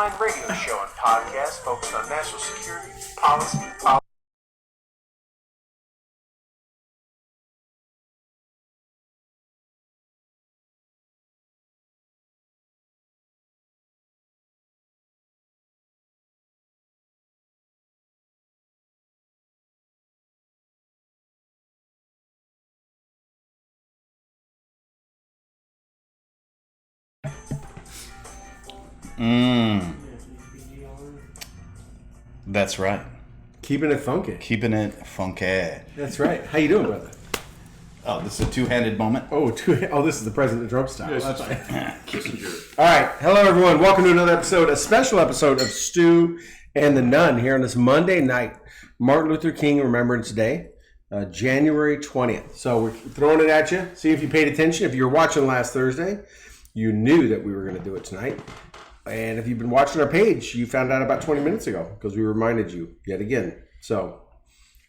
Radio show and podcast focused on national security, policy, That's right. Keeping it funky. Keeping it funky. That's right. How you doing, brother? Oh, this is a two-handed moment. This is the President Trump style. Yes. That's right. All right. Hello, everyone. Welcome to another episode, a special episode of Stu and the Nunn here on this Monday night, Martin Luther King Remembrance Day, January 20th. So we're throwing it at you. See if you paid attention. If you were watching last Thursday, you knew that we were going to do it tonight. And if you've been watching our page, you found out about 20 minutes ago because we reminded you yet again. So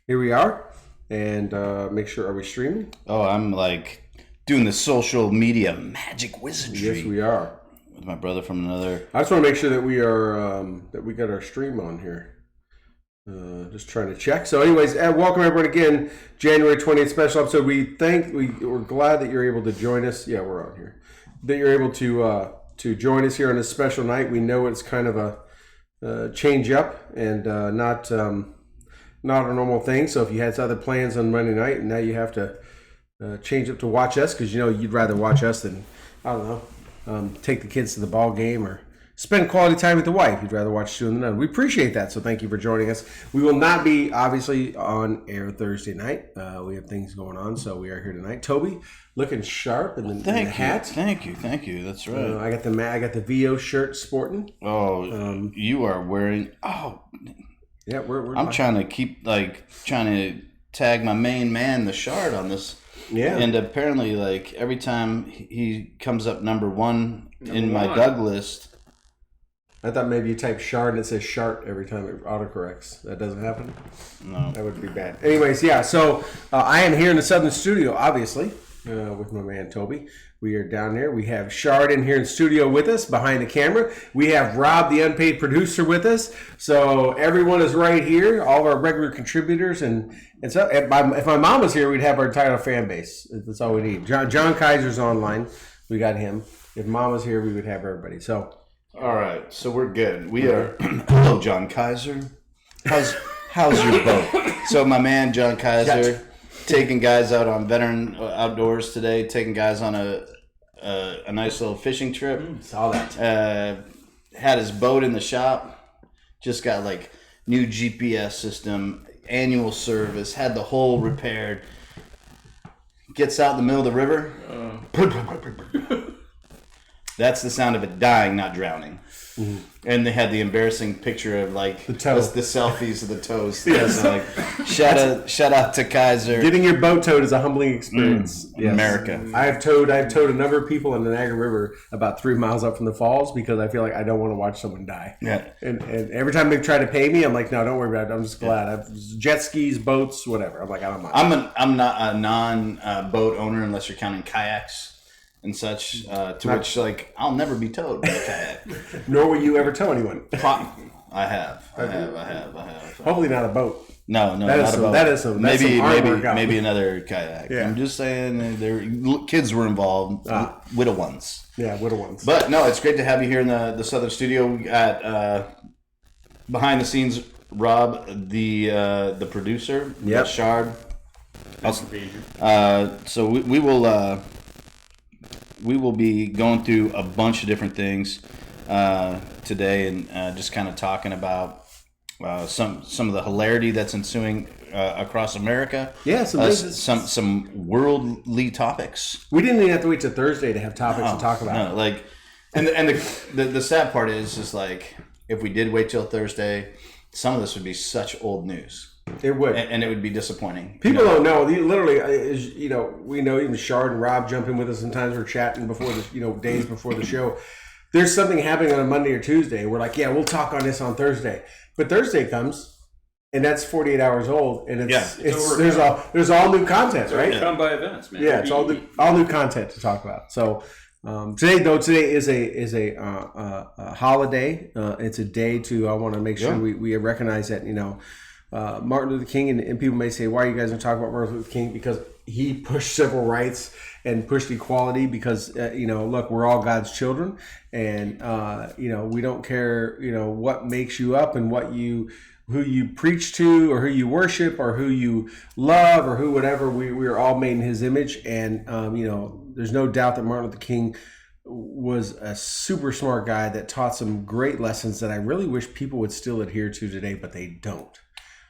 here we are. And make sure, are we streaming? Oh, I'm like doing the social media magic wizardry. Yes, we are. With my brother from another. I just want to make sure that we are that we got our stream on here. Just trying to check. So, anyways, welcome everyone again. January 20th special episode. We're glad that you're able to join us. Yeah, we're on here. That you're able to join us here on this special night. We know it's kind of a change up and not a normal thing. So if you had other plans on Monday night and now you have to change up to watch us because you'd rather watch us than take the kids to the ball game or spend quality time with the wife. You'd rather watch Stu and the Nunn. We appreciate that. So thank you for joining us. We will not be obviously on air Thursday night. We have things going on, so we are here tonight. Toby, looking sharp in the hat. Thank you. That's right. I got the VO shirt sporting. Oh, you are wearing. Oh, yeah. I'm trying to tag my main man, the Shard, on this. Yeah. And apparently, like every time he comes up number one in my Doug list. I thought maybe you type shard and it says shart every time it autocorrects. That doesn't happen? No. That would be bad. Anyways, yeah, so I am here in the Southern Studio, obviously, with my man Toby. We are down there. We have Shard in here in studio with us behind the camera. We have Rob, the unpaid producer, with us. So everyone is right here, all of our regular contributors. And so if my mom was here, we'd have our entire fan base. That's all we need. John Kaiser's online. We got him. If mom was here, we would have everybody. So... All right, so we're good. We are. Hello, John Kaiser. How's your boat? So my man John Kaiser taking guys out on veteran outdoors today. Taking guys on a nice little fishing trip. Saw that. Had his boat in the shop. Just got like new GPS system, annual service. Had the hull repaired. Gets out in the middle of the river. That's the sound of it dying, not drowning. Mm-hmm. And they had the embarrassing picture of like the selfies of the toes. Yes. Like, shout out to Kaiser. Getting your boat towed is a humbling experience. Yes. America. I've towed a number of people in the Niagara River about 3 miles up from the falls because I feel like I don't want to watch someone die. Yeah. And every time they try to pay me, I'm like, no, don't worry about it. I'm just glad. I've jet skis, boats, whatever. I'm like, I don't mind. I'm not a non-boat owner unless you're counting kayaks and such, which, like, I'll never be towed by a kayak. Nor will you ever tow anyone. I have. Hopefully not a boat. No, not a boat. That is some maybe another kayak. Yeah. I'm just saying, kids were involved, widow ones. Yeah, widow ones. But no, it's great to have you here in the Southern Studio. We got behind the scenes, Rob, the producer. Yep. Shard. So we will be going through a bunch of different things today and just kind of talking about some of the hilarity that's ensuing across America. Yeah, some worldly topics. We didn't even have to wait till Thursday to have topics to talk about. No, like, and the sad part is like if we did wait till Thursday, some of this would be such old news. It would, and it would be disappointing. People don't know. Literally, we know even Shard and Rob jump in with us. Sometimes we're chatting before the, days before the show. There's something happening on a Monday or Tuesday. We're like, yeah, we'll talk on this on Thursday. But Thursday comes, and that's 48 hours old, and there's all new content, right? Come by events, man. Yeah, it's all new content to talk about. So Today is a holiday. It's a day to. I want to make sure we recognize that Martin Luther King, and people may say, why are you guys going to talk about Martin Luther King? Because he pushed civil rights and pushed equality. Because look, we're all God's children, and we don't care what makes you up and who you preach to or who you worship or who you love or who whatever. We are all made in His image, and there's no doubt that Martin Luther King was a super smart guy that taught some great lessons that I really wish people would still adhere to today, but they don't.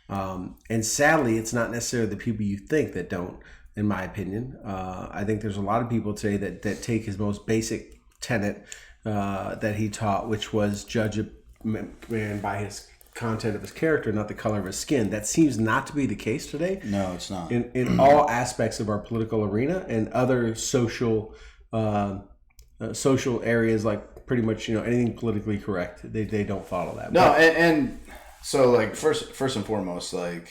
And sadly, it's not necessarily the people you think that don't, in my opinion. I think there's a lot of people today that take his most basic tenet that he taught, which was judge a man by his content of his character, not the color of his skin. That seems not to be the case today. No, it's not. In all aspects of our political arena and other social areas, like pretty much anything politically correct, they don't follow that. No, and so like first and foremost, like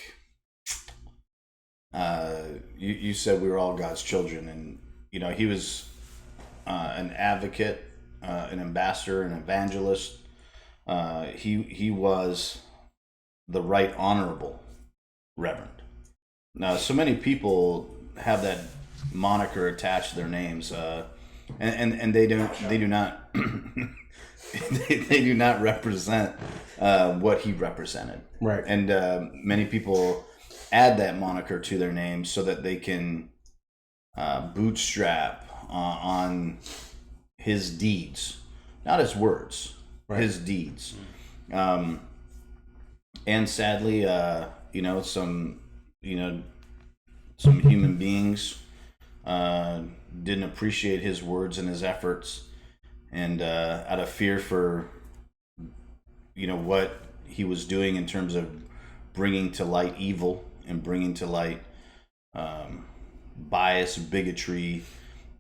you said we were all God's children, and he was an advocate, an ambassador, an evangelist. He was the Right Honorable Reverend. Now, so many people have that moniker attached to their names, and they do not they do not represent what he represented. Right. And many people add that moniker to their name so that they can bootstrap on his deeds, not his words. Right. His deeds. And sadly, some human beings didn't appreciate his words and his efforts, and out of fear for what he was doing in terms of bringing to light evil and bringing to light bias, bigotry,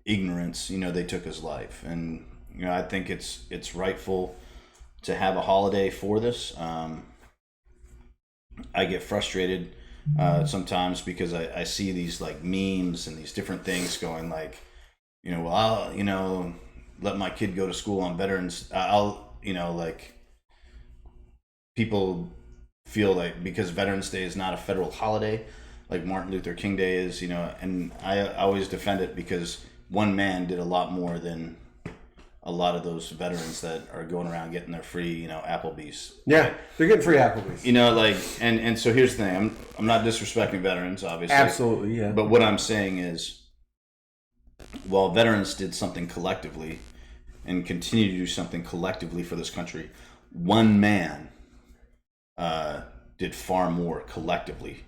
ignorance, they took his life. And I think it's rightful to have a holiday for this. I get frustrated sometimes because I see these like memes and these different things going like, I'll let my kid go to school on Veterans. I'll like people feel like because Veterans Day is not a federal holiday like Martin Luther King Day is, and I always defend it because one man did a lot more than a lot of those veterans that are going around getting their free, Applebee's. Yeah, they're getting free Applebee's. And so here's the thing. I'm not disrespecting veterans, obviously. Absolutely, yeah. But what I'm saying is, while veterans did something collectively and continue to do something collectively for this country, one man did far more collectively.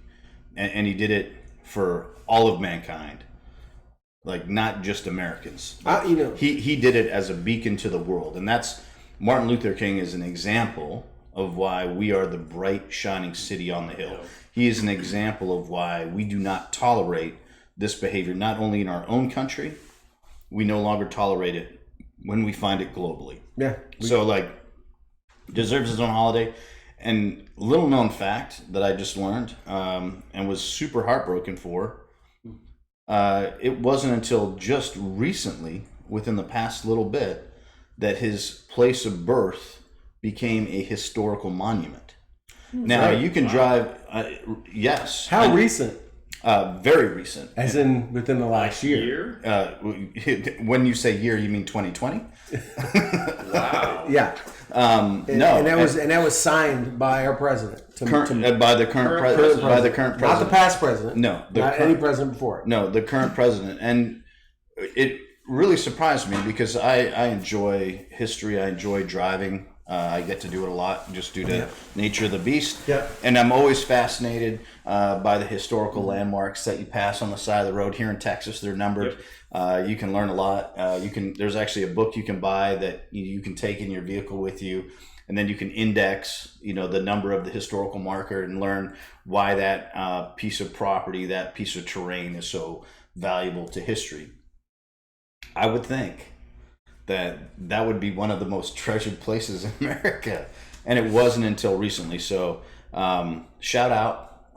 And he did it for all of mankind. Like not just Americans. He did it as a beacon to the world, and that's Martin Luther King is an example of why we are the bright, shining city on the hill. He is an example of why we do not tolerate this behavior, not only in our own country, we no longer tolerate it when we find it globally. Yeah. So deserves his own holiday. And little known fact that I just learned and was super heartbroken for. It wasn't until just recently, within the past little bit, that his place of birth became a historical monument. Now, you can drive, yes. How recent? Very recent. As in within the last year? When you say year, you mean 2020? Wow. Yeah. No, and that was signed by our president. By the current president. By the current president. Not the past president. No. Not any president before it. No, the current president. And it really surprised me because I enjoy history. I enjoy driving. I get to do it a lot just due to nature of the beast. Yep. And I'm always fascinated by the historical landmarks that you pass on the side of the road here in Texas. They're numbered. You can learn a lot. There's actually a book you can buy that you can take in your vehicle with you, and then you can index, the number of the historical marker and learn why that piece of property, that piece of terrain is so valuable to history. I would think that would be one of the most treasured places in America, and it wasn't until recently. So shout out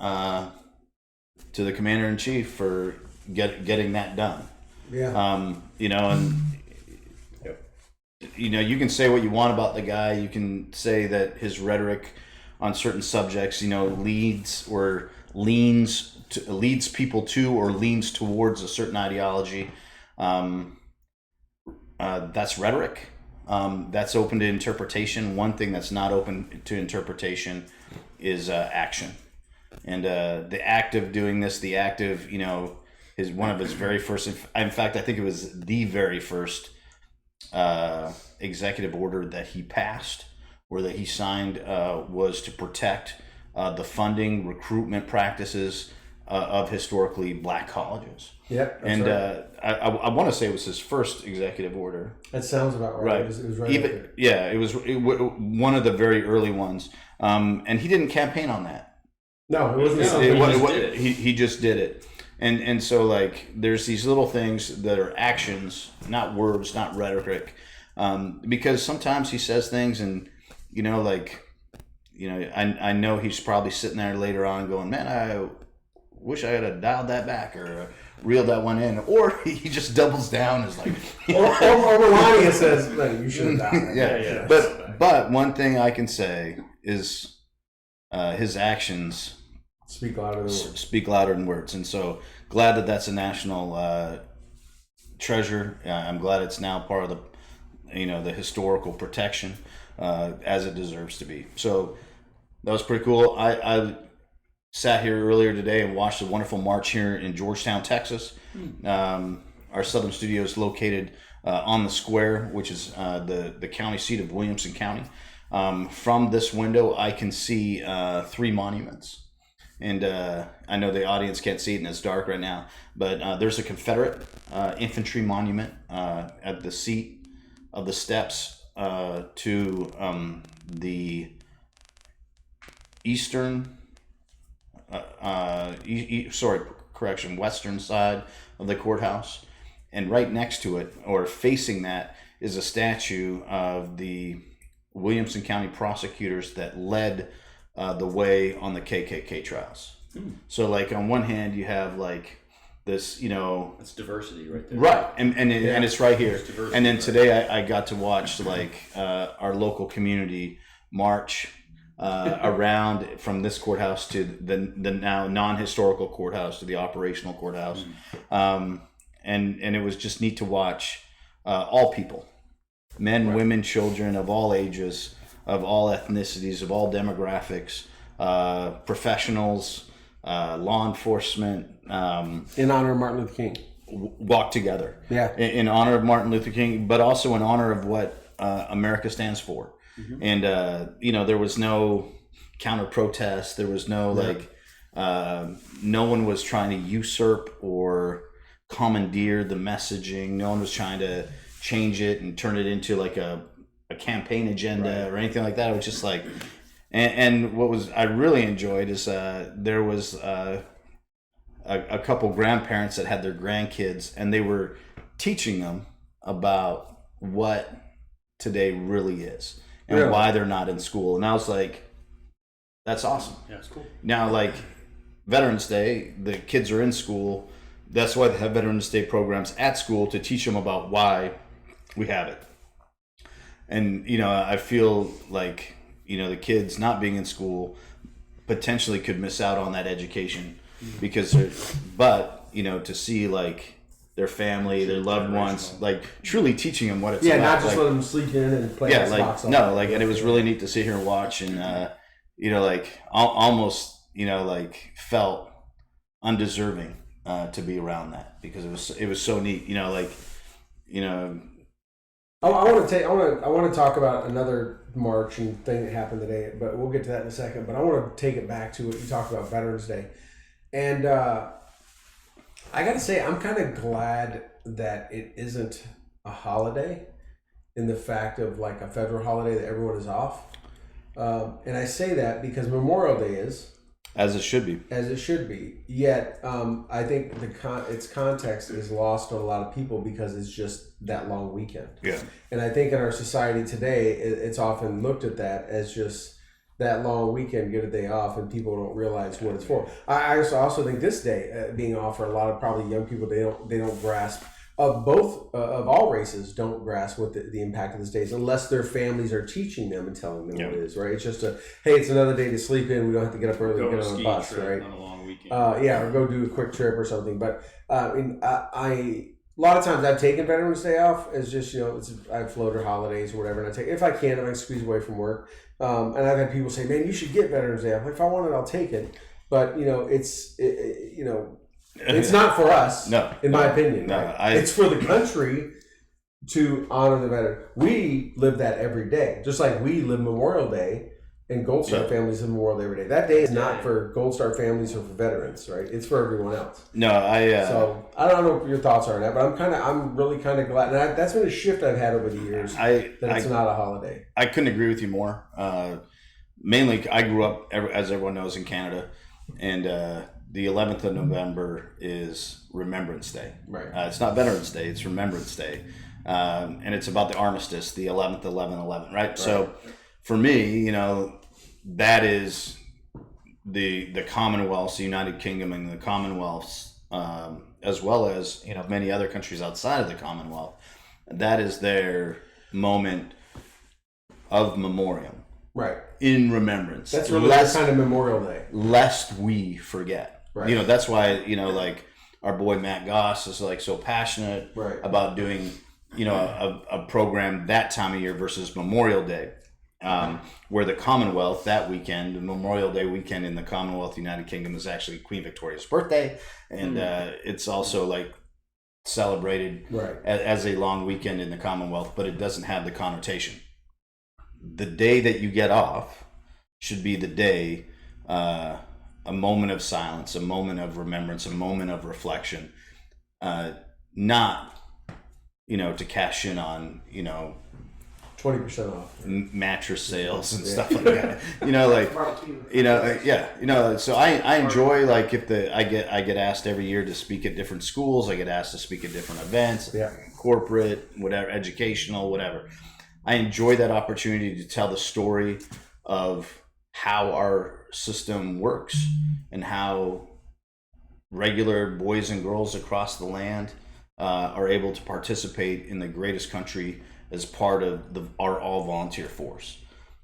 to the Commander-in-Chief for getting that done. Yeah. And you can say what you want about the guy. You can say that his rhetoric on certain subjects, leads people to or leans towards a certain ideology. That's rhetoric. That's open to interpretation. One thing that's not open to interpretation is action. And the act of doing this, the act of, is one of his very first, in fact, I think it was the very first executive order that he passed or that he signed was to protect the funding, recruitment practices of historically black colleges. Yep. And right. I want to say it was his first executive order. That sounds about right. It was right. It was one of the very early ones. And he didn't campaign on that. No, it wasn't something he just did it. And so, like, there's these little things that are actions, not words, not rhetoric. Because sometimes he says things and, I know he's probably sitting there later on going, man, I wish I had dialed that back or reeled that one in. Or he just doubles down and is like... or Melania says, man, you should have dialed that. Yeah. But one thing I can say is his actions... Speak louder than words. And so glad that that's a national treasure. I'm glad it's now part of the historical protection as it deserves to be. So that was pretty cool. I sat here earlier today and watched a wonderful march here in Georgetown, Texas. Our Southern studio is located on the square, which is the county seat of Williamson County. From this window, I can see 3 monuments. And I know the audience can't see it and it's dark right now, but there's a Confederate infantry monument at the seat of the steps to the western side of the courthouse. And right next to it, or facing that, is a statue of the Williamson County prosecutors that led the way on the KKK trials. So, like, on one hand, you have like this, it's diversity right there. Right, and it's right here. And then today, I got to watch like our local community march around from this courthouse to the now non-historical courthouse to the operational courthouse, and it was just neat to watch all people, men, women, children of all ages, of all ethnicities, of all demographics, professionals, law enforcement. In honor of Martin Luther King. Walk together. Yeah. In honor of Martin Luther King, but also in honor of what America stands for. Mm-hmm. And, there was no counter protest. There was no, no one was trying to usurp or commandeer the messaging. No one was trying to change it and turn it into like a campaign agenda or anything like that. It was just like, and what was I really enjoyed is there was a couple grandparents that had their grandkids, and they were teaching them about what today really is and why they're not in school. And I was like, that's awesome. Yeah, it's cool. Now, like Veterans Day, the kids are in school. That's why they have Veterans Day programs at school to teach them about why we have it. And, I feel like, the kids not being in school potentially could miss out on that education because to see like their family, their loved ones, like truly teaching them what it's about. Yeah, not just let them sleep in and play Xbox. And it was really neat to sit here and watch and, almost, felt undeserving to be around that because it was so neat, I want to talk about another march and thing that happened today, but we'll get to that in a second. But I want to take it back to what you talked about Veterans Day, and I got to say I'm kind of glad that it isn't a holiday, in the fact of like a federal holiday that everyone is off. And I say that because Memorial Day is. As it should be. As it should be. Yet, I think its context is lost on a lot of people because it's just that long weekend. Yeah. And I think in our society today, it's often looked at that as just that long weekend, get a day off, and people don't realize what it's for. I also think this day being off for a lot of probably young people, they don't grasp of all races don't grasp what the impact of this day is unless their families are teaching them and telling them what it is, right? It's just hey, it's another day to sleep in. We don't have to get up early and get on a bus, right? On a long weekend. Or go do a quick trip or something. But a lot of times I've taken Veterans Day off as just, I have floater holidays or whatever, and I take if I can squeeze away from work. And I've had people say, "Man, you should get Veterans Day off." If I want it, I'll take it. But it's not for us, in my opinion. No, right? It's for the country to honor the veteran. We live that every day, just like we live Memorial Day, and Gold Star families live Memorial Day every day. That day is not for Gold Star families or for veterans, right? It's for everyone else. No, so I don't know what your thoughts are on that, but I'm really kind of glad, and that's been a shift I've had over the years. That it's not a holiday. I couldn't agree with you more. Mainly, I grew up, as everyone knows, in Canada, and the 11th of November is Remembrance Day. Right. It's not Veterans Day; it's Remembrance Day, and it's about the armistice, the 11th, 11/11. Right. So, for me, that is the Commonwealth's, the United Kingdom, and the Commonwealth's, as well as many other countries outside of the Commonwealth. That is their moment of memoriam. Right. In remembrance. That's really kind of Memorial Day. Lest we forget. Right. That's why, like our boy Matt Goss is like so passionate about doing, a program that time of year versus Memorial Day. Where the Commonwealth that weekend, Memorial Day weekend in the Commonwealth United Kingdom is actually Queen Victoria's birthday. And it's also like celebrated as a long weekend in the Commonwealth, but it doesn't have the connotation. The day that you get off should be the day, a moment of silence, a moment of remembrance, a moment of reflection, not, to cash in on, 20% off mattress sales and stuff like that. So I enjoy if I get asked every year to speak at different schools. I get asked to speak at different events, corporate, whatever, educational, whatever. I enjoy that opportunity to tell the story of how our system works and how regular boys and girls across the land are able to participate in the greatest country as part of our all-volunteer force.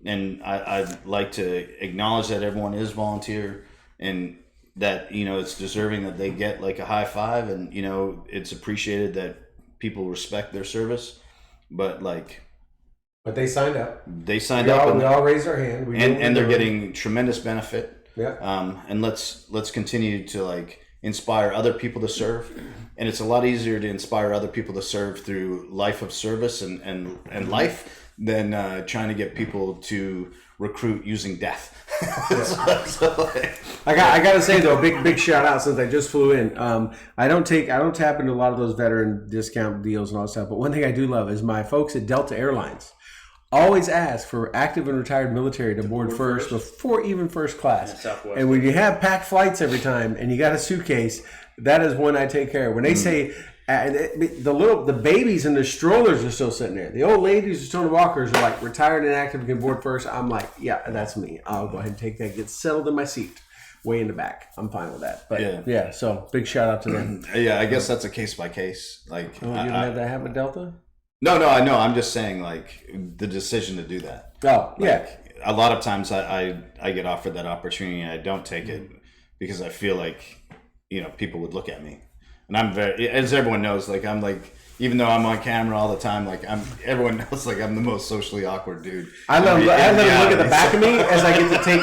And I'd like to acknowledge that everyone is volunteer and that, it's deserving that they get a high five and, it's appreciated that people respect their service. But they signed up. They signed up. We all raised our hand. And they're getting tremendous benefit. Yeah. And let's continue to inspire other people to serve. And it's a lot easier to inspire other people to serve through life of service and life than trying to get people to recruit using death. I got to say though, big shout out since I just flew in. I don't tap into a lot of those veteran discount deals and all that stuff. But one thing I do love is my folks at Delta Airlines always ask for active and retired military to board first before even first class. And when you have packed flights every time and you got a suitcase, that is one I take care of. When they say the babies and the strollers are still sitting there, the old ladies and stoner walkers are retired and active and can board first. I'm like, yeah, that's me. I'll go ahead and take that. Get settled in my seat, way in the back. I'm fine with that. But yeah, so big shout out to them. Yeah, I guess that's a case by case. You don't have that happen, Delta? No, I know. I'm just saying, the decision to do that. Oh, yeah. A lot of times I get offered that opportunity and I don't take it because I feel people would look at me. And I'm very, as everyone knows, even though I'm on camera all the time, everyone knows, I'm the most socially awkward dude. I let them look at the back of me as I get to take.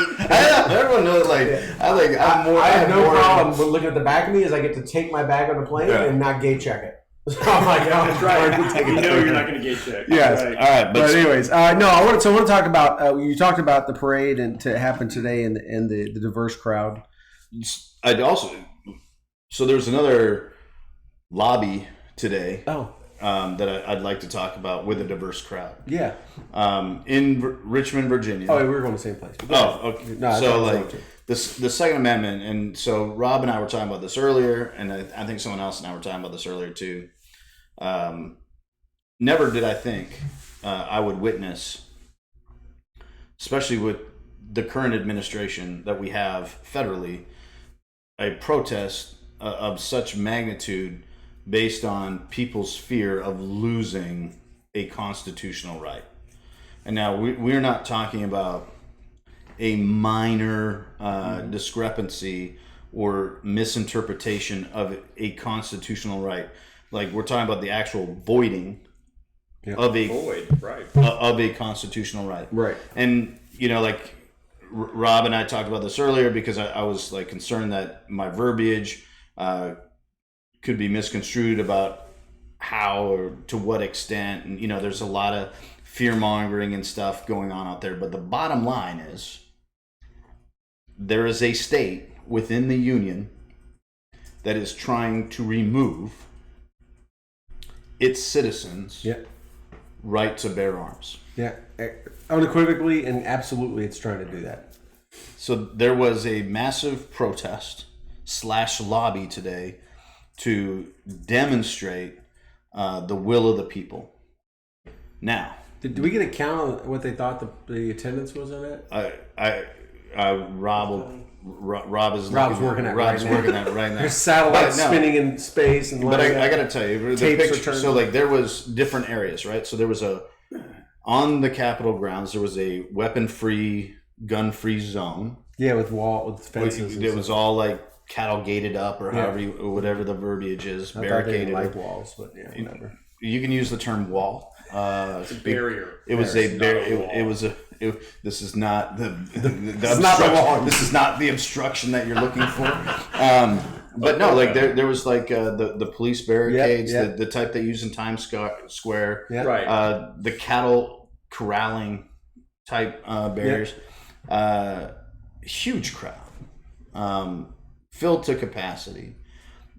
Everyone knows, I have no problem with looking at the back of me as I get to take my bag on the plane and not gate check it. Oh my God! That's right. You know you're not going to get checked. Yes. Right. All right. But anyways, I want to talk about. You talked about the parade and to happen today and the diverse crowd. I'd also. So there's another lobby today. Oh. That I'd like to talk about with a diverse crowd. Yeah. In Richmond, Virginia. Oh, we were going to the same place. Oh, okay. No, so the Second Amendment, and so Rob and I were talking about this earlier, and I think someone else and I were talking about this earlier too. Never did I think I would witness, especially with the current administration that we have federally, a protest of such magnitude based on people's fear of losing a constitutional right. And now we're not talking about a minor discrepancy or misinterpretation of a constitutional right. Like, we're talking about the actual voiding of a constitutional right. Right. And, like Rob and I talked about this earlier because I was like concerned that my verbiage could be misconstrued about how or to what extent. And, there's a lot of fear mongering and stuff going on out there. But the bottom line is there is a state within the union that is trying to remove its citizens' right to bear arms. Yeah, unequivocally and absolutely, it's trying to do that. So there was a massive protest / lobby today to demonstrate the will of the people. Now, did we get a count on what they thought the attendance was on that? Rob's working at Rob's right working now. at it right now. There's satellites But no. spinning in space, and But I got to tell you, the tapes picture. are So like there was different areas, right? So there was on the Capitol grounds there was a weapon-free, gun-free zone. Yeah, with fences. It was all like cattle gated up, or or whatever the verbiage is, barricaded. Like walls, but whatever. You can use the term wall. It's a barrier. It was a barrier. It was a. This is not the wall. This is not the obstruction that you're looking for. But no, like there was like the police barricades, the type they use in Times Square. Yep. Right. The cattle corralling type barriers. Huge crowd, filled to capacity.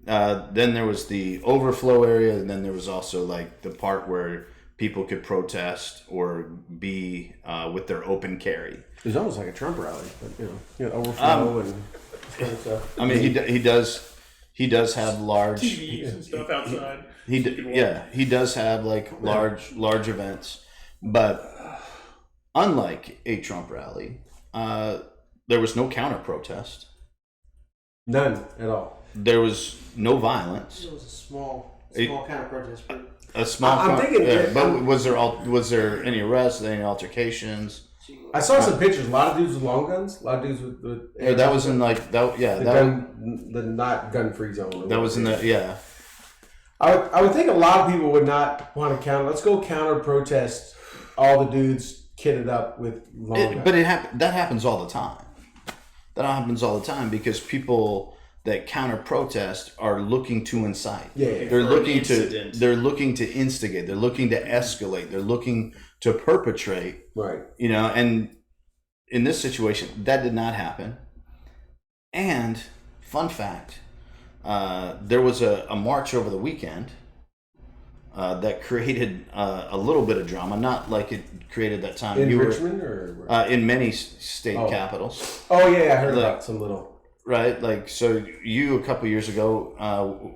Then there was the overflow area, and then there was also like the part where people could protest or be with their open carry. It was almost like a Trump rally, but overflow and kind of stuff. I mean, he does have large TVs and stuff outside. He does have like large events, but unlike a Trump rally, there was no counter protest. None at all. There was no violence. It was a small kind of protest. A small. I'm thinking. But was there any arrests? Any altercations? I saw some pictures. A lot of dudes with long guns. A lot of dudes with Yeah, that was in like that. Yeah, the not gun free zone. That was in the I would think a lot of people would not want to counter. Let's go counter protest all the dudes kitted up with long guns. But that happens all the time. That happens all the time because people that counter protest are looking to incite. Yeah. They're looking to instigate. They're looking to escalate. They're looking to perpetrate. Right. And in this situation, that did not happen. And fun fact, there was a march over the weekend that created a little bit of drama. Not like it created that time. In Richmond or in many state capitals. Oh yeah, I heard about some little. Right, like so. You a couple years ago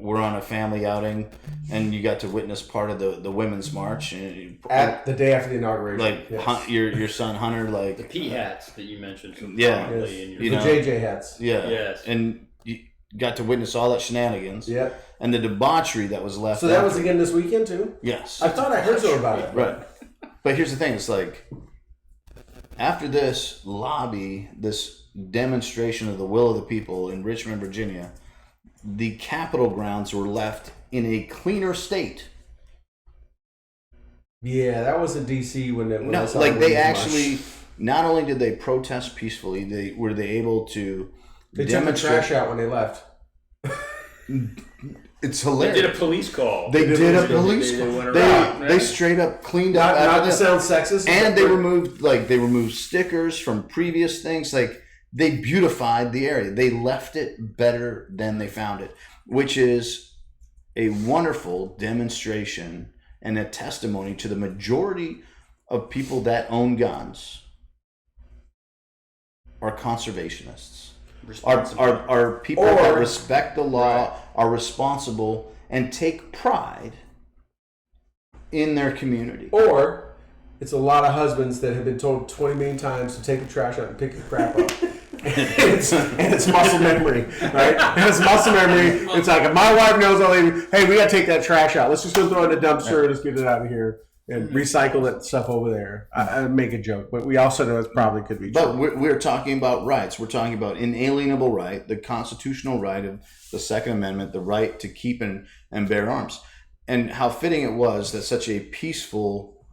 were on a family outing, and you got to witness part of the women's march. At the day after the inauguration, like yes. your son Hunter, like The P hats that you mentioned. Yeah. Probably the JJ hats. Yeah, Yes. and you got to witness all that shenanigans. Yeah, and the debauchery that was left. So that was again this weekend too. Yes, I thought I heard something about it. Right, but here's the thing: it's like after this lobby, this demonstration of the will of the people in Richmond, Virginia, the Capitol grounds were left in a cleaner state. Yeah, that was in DC when No, like they actually, not only did they protest peacefully, they were able to. They took the trash out when they left. It's hilarious. They did a police call. They did a police They call. went around. They straight up cleaned up. Not to sound sexist, and they removed stickers from previous things. Like they beautified the area. They left it better than they found it, which is a wonderful demonstration and a testimony to the majority of people that own guns are conservationists. Are people that respect the law, are responsible, and take pride in their community. Or it's a lot of husbands that have been told 20 million times to take the trash out and pick the crap up. and it's muscle memory, right? And it's muscle memory. It's like, if my wife knows, hey, we got to take that trash out. Let's just go throw it in the dumpster. Let's get it out of here and recycle that stuff over there. I make a joke, but we also know it probably could be true. But we're talking about rights. We're talking about inalienable right, the constitutional right of the Second Amendment, the right to keep and bear arms. And how fitting it was that such a peaceful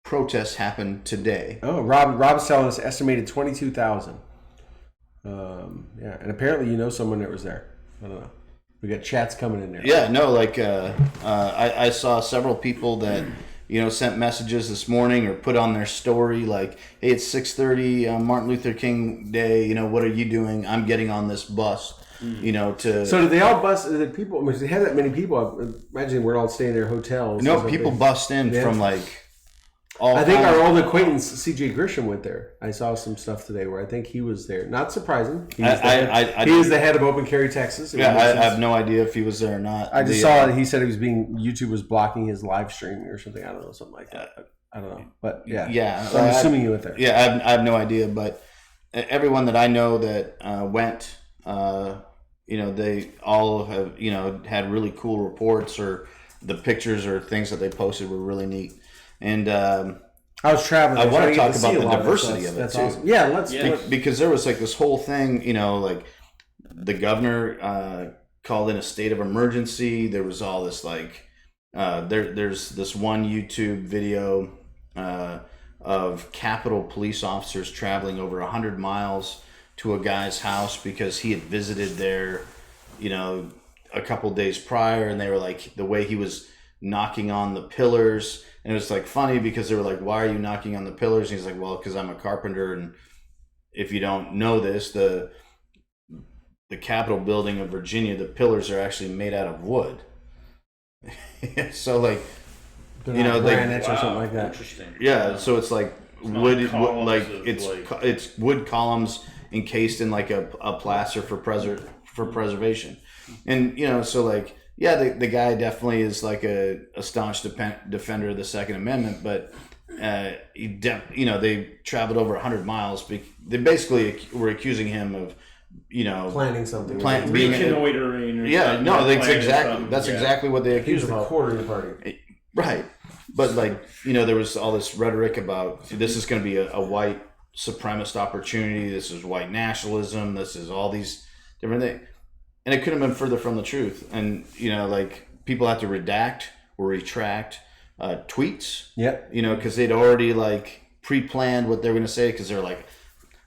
protest happened today. Oh, Rob's telling us estimated 22,000. Yeah, and apparently you know someone that was there. I don't know. We got chats coming in there. Yeah, no, like I saw several people that sent messages this morning or put on their story like, "Hey, it's 6:30, Martin Luther King Day. What are you doing? I'm getting on this bus." To So did they all bust? Did people? I mean, they had that many people. I imagine we're all staying in their hotels. no people bust in from like. I think our old acquaintance C.J. Grisham went there. I saw some stuff today where I think he was there. Not surprising. He was the head of Open Carry Texas. Yeah, I have no idea if he was there or not. I just saw it. He said YouTube was blocking his live streaming or something. I don't know, something like that. I don't know, but yeah. So I'm assuming you went there. Yeah, I have no idea, but everyone that I know that went, they all have had really cool reports, or the pictures or things that they posted were really neat. And I was traveling. I want to talk about the lot diversity of it that's too. awesome. Yeah, let's because there was like this whole thing, like the governor called in a state of emergency. There was all this like there's this one YouTube video of Capitol police officers traveling over 100 miles to a guy's house because he had visited there, a couple days prior, and they were like, the way he was knocking on the pillars, and it was like funny because they were like, "Why are you knocking on the pillars?" And he's like, "Well, because I'm a carpenter, and if you don't know this, the Capitol building of Virginia, the pillars are actually made out of wood." So like, granite or something like that. Interesting. Yeah, so it's like wood, columns it's wood columns encased in like a plaster for preservation, and so like. Yeah, the guy definitely is like a staunch defender of the Second Amendment, but they traveled over 100 miles. They basically were accusing him of, planning something, reconnoitering. That's exactly what they accused him of. Quartering party, right? But like there was all this rhetoric about this is going to be a white supremacist opportunity. This is white nationalism. This is all these different things. And it couldn't have been further from the truth. And, like people have to redact or retract tweets. Yep. Because they'd already like pre-planned what they were going to say, because they're like,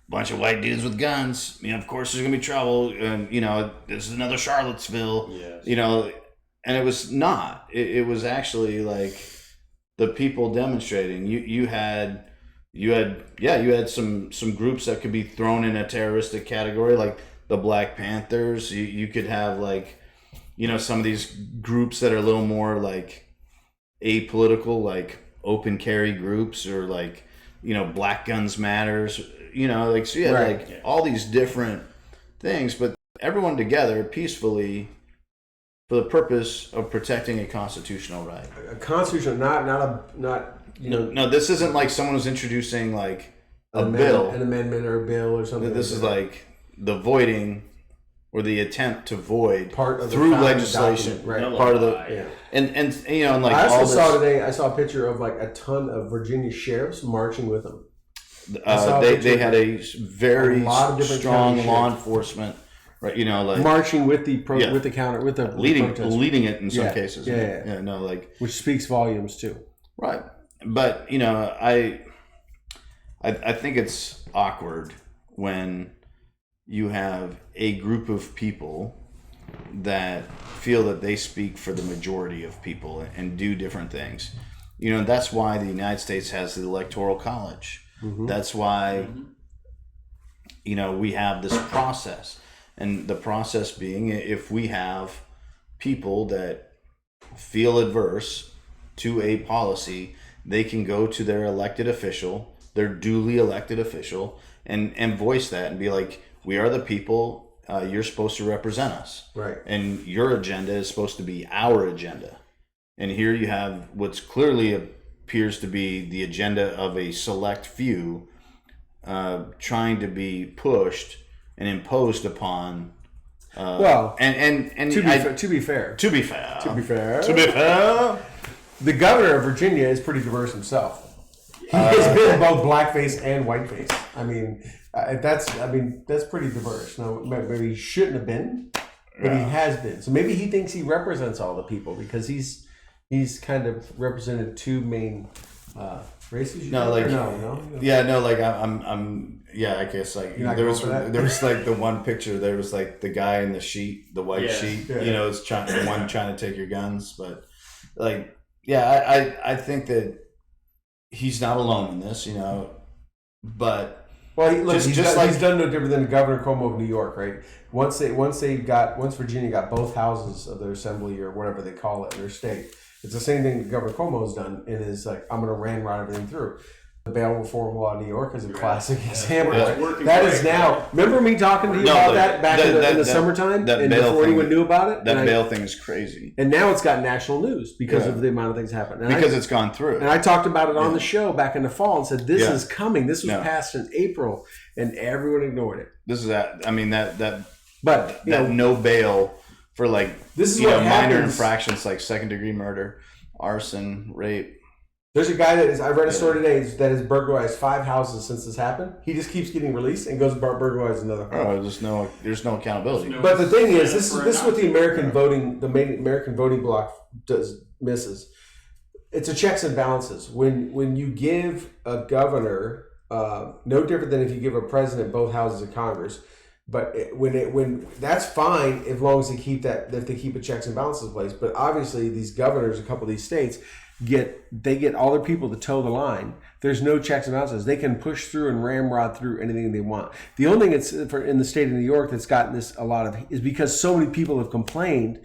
bunch of white dudes with guns. Of course there's going to be trouble. And, this is another Charlottesville. Yes. And it was not. It was actually like the people demonstrating. You had some groups that could be thrown in a terroristic category, like the Black Panthers. You could have like, some of these groups that are a little more like apolitical, like open carry groups, or like, Black Guns Matters, so you had all these different things, but everyone together peacefully for the purpose of protecting a constitutional right. A constitutional, not No, this isn't like someone was introducing like an amendment or a bill or something. This is like the voiding or the attempt to void part of through legislation, document, right? Part of the and like I also all this, saw today. I saw a picture of like a ton of Virginia sheriffs marching with them. They had a very strong law sheriffs. Enforcement, right? Like marching with the leading it in some cases. Which speaks volumes too. Right, but I think it's awkward when you have a group of people that feel that they speak for the majority of people and do different things. That's why the United States has the Electoral College. Mm-hmm. That's why, we have this process. And the process being, if we have people that feel adverse to a policy, they can go to their elected official, their duly elected official, and voice that and be like, we are the people, you're supposed to represent us. Right. And your agenda is supposed to be our agenda. And here you have what's clearly appears to be the agenda of a select few trying to be pushed and imposed upon. Well, and to be fair, the governor of Virginia is pretty diverse himself. He has been both blackface and whiteface. I mean, that's pretty diverse. Now, maybe he shouldn't have been, but he has been. So maybe he thinks he represents all the people because he's kind of represented two main races. I guess like there was like the one picture. There was like the guy in the sheet, the white sheet. Yeah. You know, it's the one trying to take your guns, but like, I think that he's not alone in this, you know, but he's done no different than Governor Cuomo of New York, right? Once Virginia got both houses of their assembly or whatever they call it in their state, it's the same thing that Governor Cuomo's done, and is like, I'm going to ramrod everything through. The bail reform law in New York is a classic example. Yeah. That is now. Remember me talking to you about that back in the summertime, and before anyone knew about it. That bail thing is crazy. And now it's got national news because of the amount of things happening. Because it's gone through. And I talked about it on the show back in the fall and said this is coming. This was passed in April, and everyone ignored it. This is that. I mean that no bail for like this is what minor infractions like second-degree murder, arson, rape. There's a guy I read a story today that has burglarized 5 houses since this happened. He just keeps getting released and goes burglarizes another home. Oh, there's no accountability. But the thing is, this is what the American voting bloc misses. It's a checks and balances. When you give a governor, no different than if you give a president both houses of Congress. But when that's fine as long as they keep a checks and balances in place. But obviously, these governors, a couple of these states, get all their people to toe the line. There's no checks and balances. They can push through and ramrod through anything they want. The only thing that's in the state of New York that's gotten this a lot of is because so many people have complained.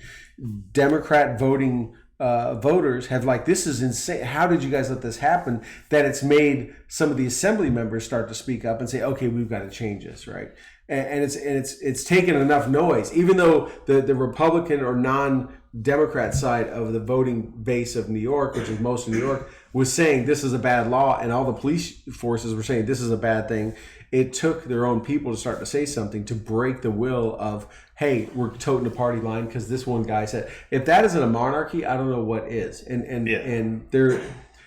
Democrat voting voters have like, this is insane. How did you guys let this happen? That it's made some of the assembly members start to speak up and say, okay, we've got to change this, right? And it's taken enough noise, even though the Republican or non-Democrat side of the voting base of New York, which is most of New York, was saying this is a bad law, and all the police forces were saying this is a bad thing. It took their own people to start to say something to break the will of, hey, we're toting the party line because this one guy said. If that isn't a monarchy, I don't know what is. And they're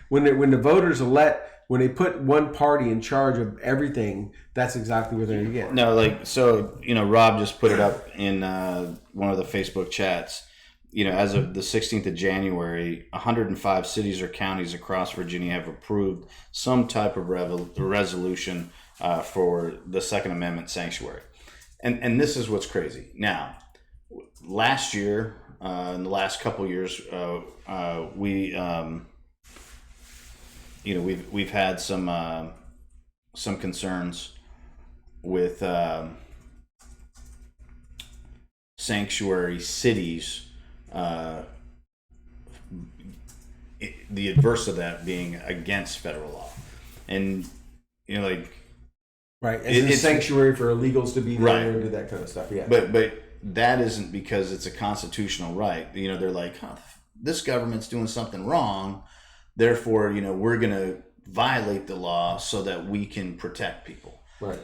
when the voters when they put one party in charge of everything, that's exactly what they're going to get. No, Rob just put it up in one of the Facebook chats. You know, as of the 16th of January, 105 cities or counties across Virginia have approved some type of resolution for the Second Amendment sanctuary. And this is what's crazy. Now, last year, in the last couple of years, we've had some concerns with sanctuary cities. The adverse of that being against federal law, and right, as a sanctuary for illegals to be there and do that kind of stuff. Yeah, but that isn't because it's a constitutional right. They're like, this government's doing something wrong. Therefore, we're going to violate the law so that we can protect people. Right.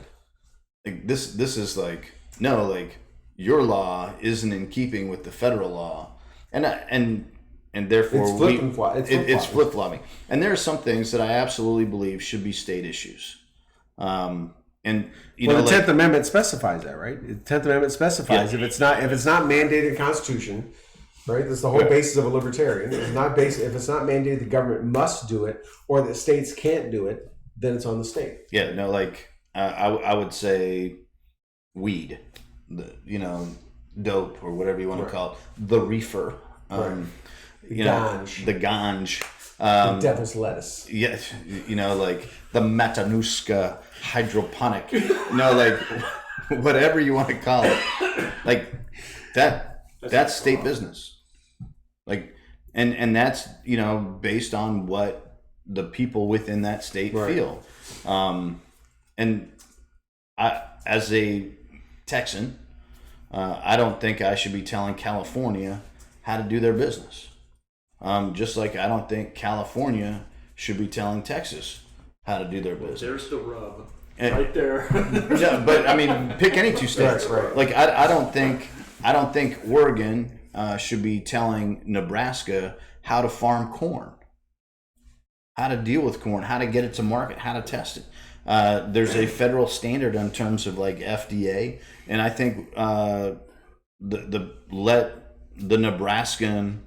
Like this is like, no, like your law isn't in keeping with the federal law, and therefore it's flip flopping. And there are some things that I absolutely believe should be state issues. The 10th Amendment specifies that, right? The 10th Amendment specifies if it's not mandated in the Constitution. Right, that's the whole basis of a libertarian. If it's not mandated, the government must do it, or that states can't do it. Then it's on the state. Yeah, no, like I would say, weed, dope or whatever you want to call it, the reefer, ganj, the ganj, the devil's lettuce. Yes, like the Matanuska hydroponic, like whatever you want to call it, like that's state business. Like, and that's, based on what the people within that state feel. And I, as a Texan, I don't think I should be telling California how to do their business. Just like I don't think California should be telling Texas how to do their business. There's the rub. right there. Yeah, but I mean, pick any two states. Right. Like I don't think Oregon should be telling Nebraska how to farm corn, how to deal with corn, how to get it to market, how to test it. There's a federal standard in terms of like FDA, and I think let the Nebraskan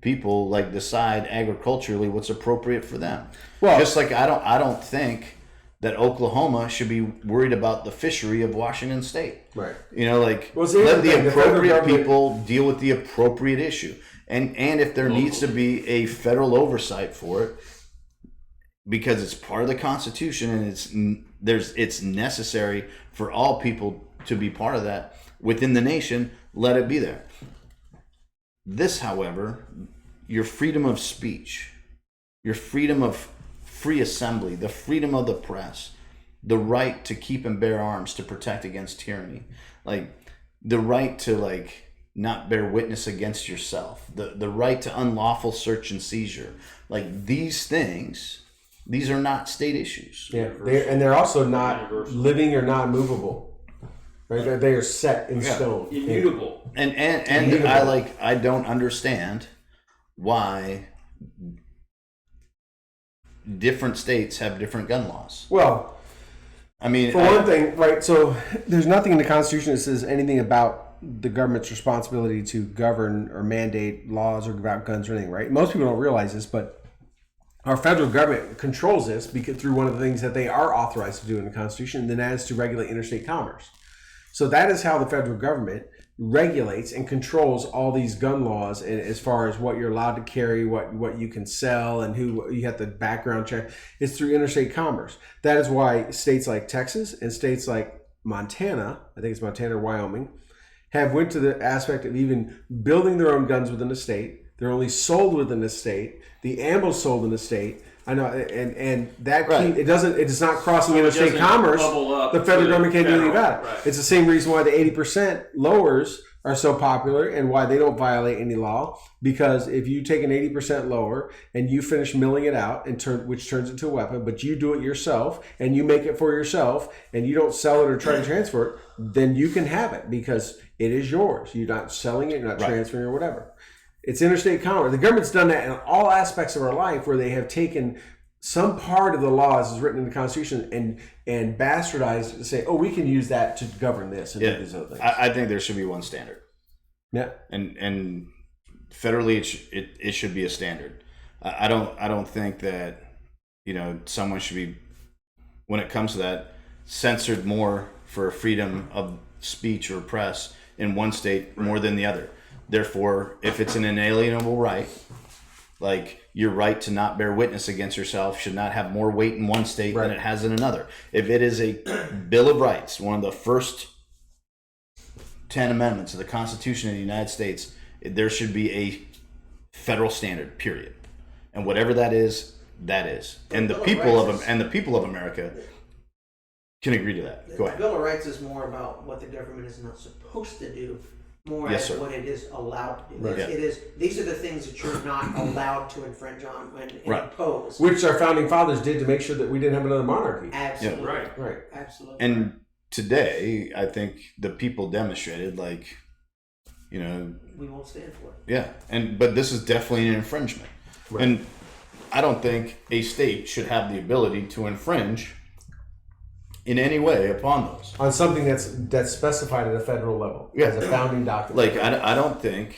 people like decide agriculturally what's appropriate for them. Well, just like I don't think that Oklahoma should be worried about the fishery of Washington State. Right. You know, like let the appropriate people deal with the appropriate issue. And if there needs to be a federal oversight for it, because it's part of the Constitution and it's necessary for all people to be part of that within the nation, let it be there. This, however, your freedom of speech, your freedom of free assembly, the freedom of the press, the right to keep and bear arms to protect against tyranny, like the right to like not bear witness against yourself, the right to unlawful search and seizure, like these things, these are not state issues. Yeah, they're also not living or not movable. Right? They are set in stone, immutable. And immutable. I don't understand why different states have different gun laws. Well, I mean, for one thing, right? So there's nothing in the Constitution that says anything about the government's responsibility to govern or mandate laws or about guns or anything, right? Most people don't realize this, but our federal government controls this because through one of the things that they are authorized to do in the Constitution, and that is to regulate interstate commerce. So that is how the federal government regulates and controls all these gun laws as far as what you're allowed to carry, what you can sell, and who you have to background check. It's through interstate commerce. That is why states like Texas and states like Montana, I think it's Montana or Wyoming, have went to the aspect of even building their own guns within the state. They're only sold within the state. The ammo's sold in the state. I know, and that right. It is not crossing interstate commerce. The federal government can't do anything about it. Right. It's the same reason why the 80% lowers are so popular and why they don't violate any law. Because if you take an 80% lower and you finish milling it out which turns into a weapon, but you do it yourself and you make it for yourself and you don't sell it or try to transfer it, then you can have it because it is yours. You're not selling it, you're not transferring it or whatever. It's interstate commerce. The government's done that in all aspects of our life where they have taken some part of the laws as written in the Constitution and bastardized it to say, oh, we can use that to govern this and do these other things. I think there should be one standard. Yeah. And federally it should be a standard. I don't think that, you know, someone should be, when it comes to that, censored more for freedom of speech or press in one state more than the other. Therefore, if it's an inalienable right, like your right to not bear witness against yourself should not have more weight in one state than it has in another. If it is a Bill of Rights, one of the first 10 amendments of the Constitution of the United States, there should be a federal standard, period. And whatever that is, that is. And the people of America can agree to that. Go ahead. The Bill of Rights is more about what the government is not supposed to do, more as what it is allowed to do. Right. It is. These are the things that you're not allowed to infringe on and impose. Which our founding fathers did to make sure that we didn't have another monarchy. Absolutely. Yeah. Right. Absolutely. And today, I think the people demonstrated, like, you know, we won't stand for it. Yeah, but this is definitely an infringement, and I don't think a state should have the ability to infringe in any way upon those. On something that's specified at a federal level as a founding document. Like I don't think,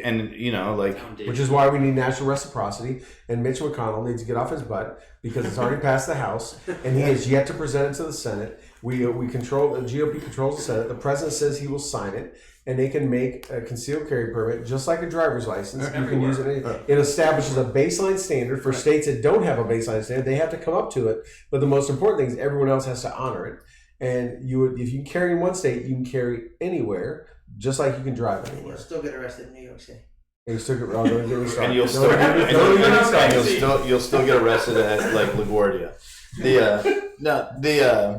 and you know, like, which is why we need national reciprocity, and Mitch McConnell needs to get off his butt because it's already passed the House and he has yet to present it to the Senate. We control, the GOP controls the Senate. The president says he will sign it, and they can make a concealed carry permit just like a driver's license. You can use it. It establishes a baseline standard for states that don't have a baseline standard. They have to come up to it, but the most important thing is everyone else has to honor it. And if you can carry in one state, you can carry anywhere, just like you can drive And anywhere. you'll still get arrested in New York City. And you'll still get arrested at like LaGuardia.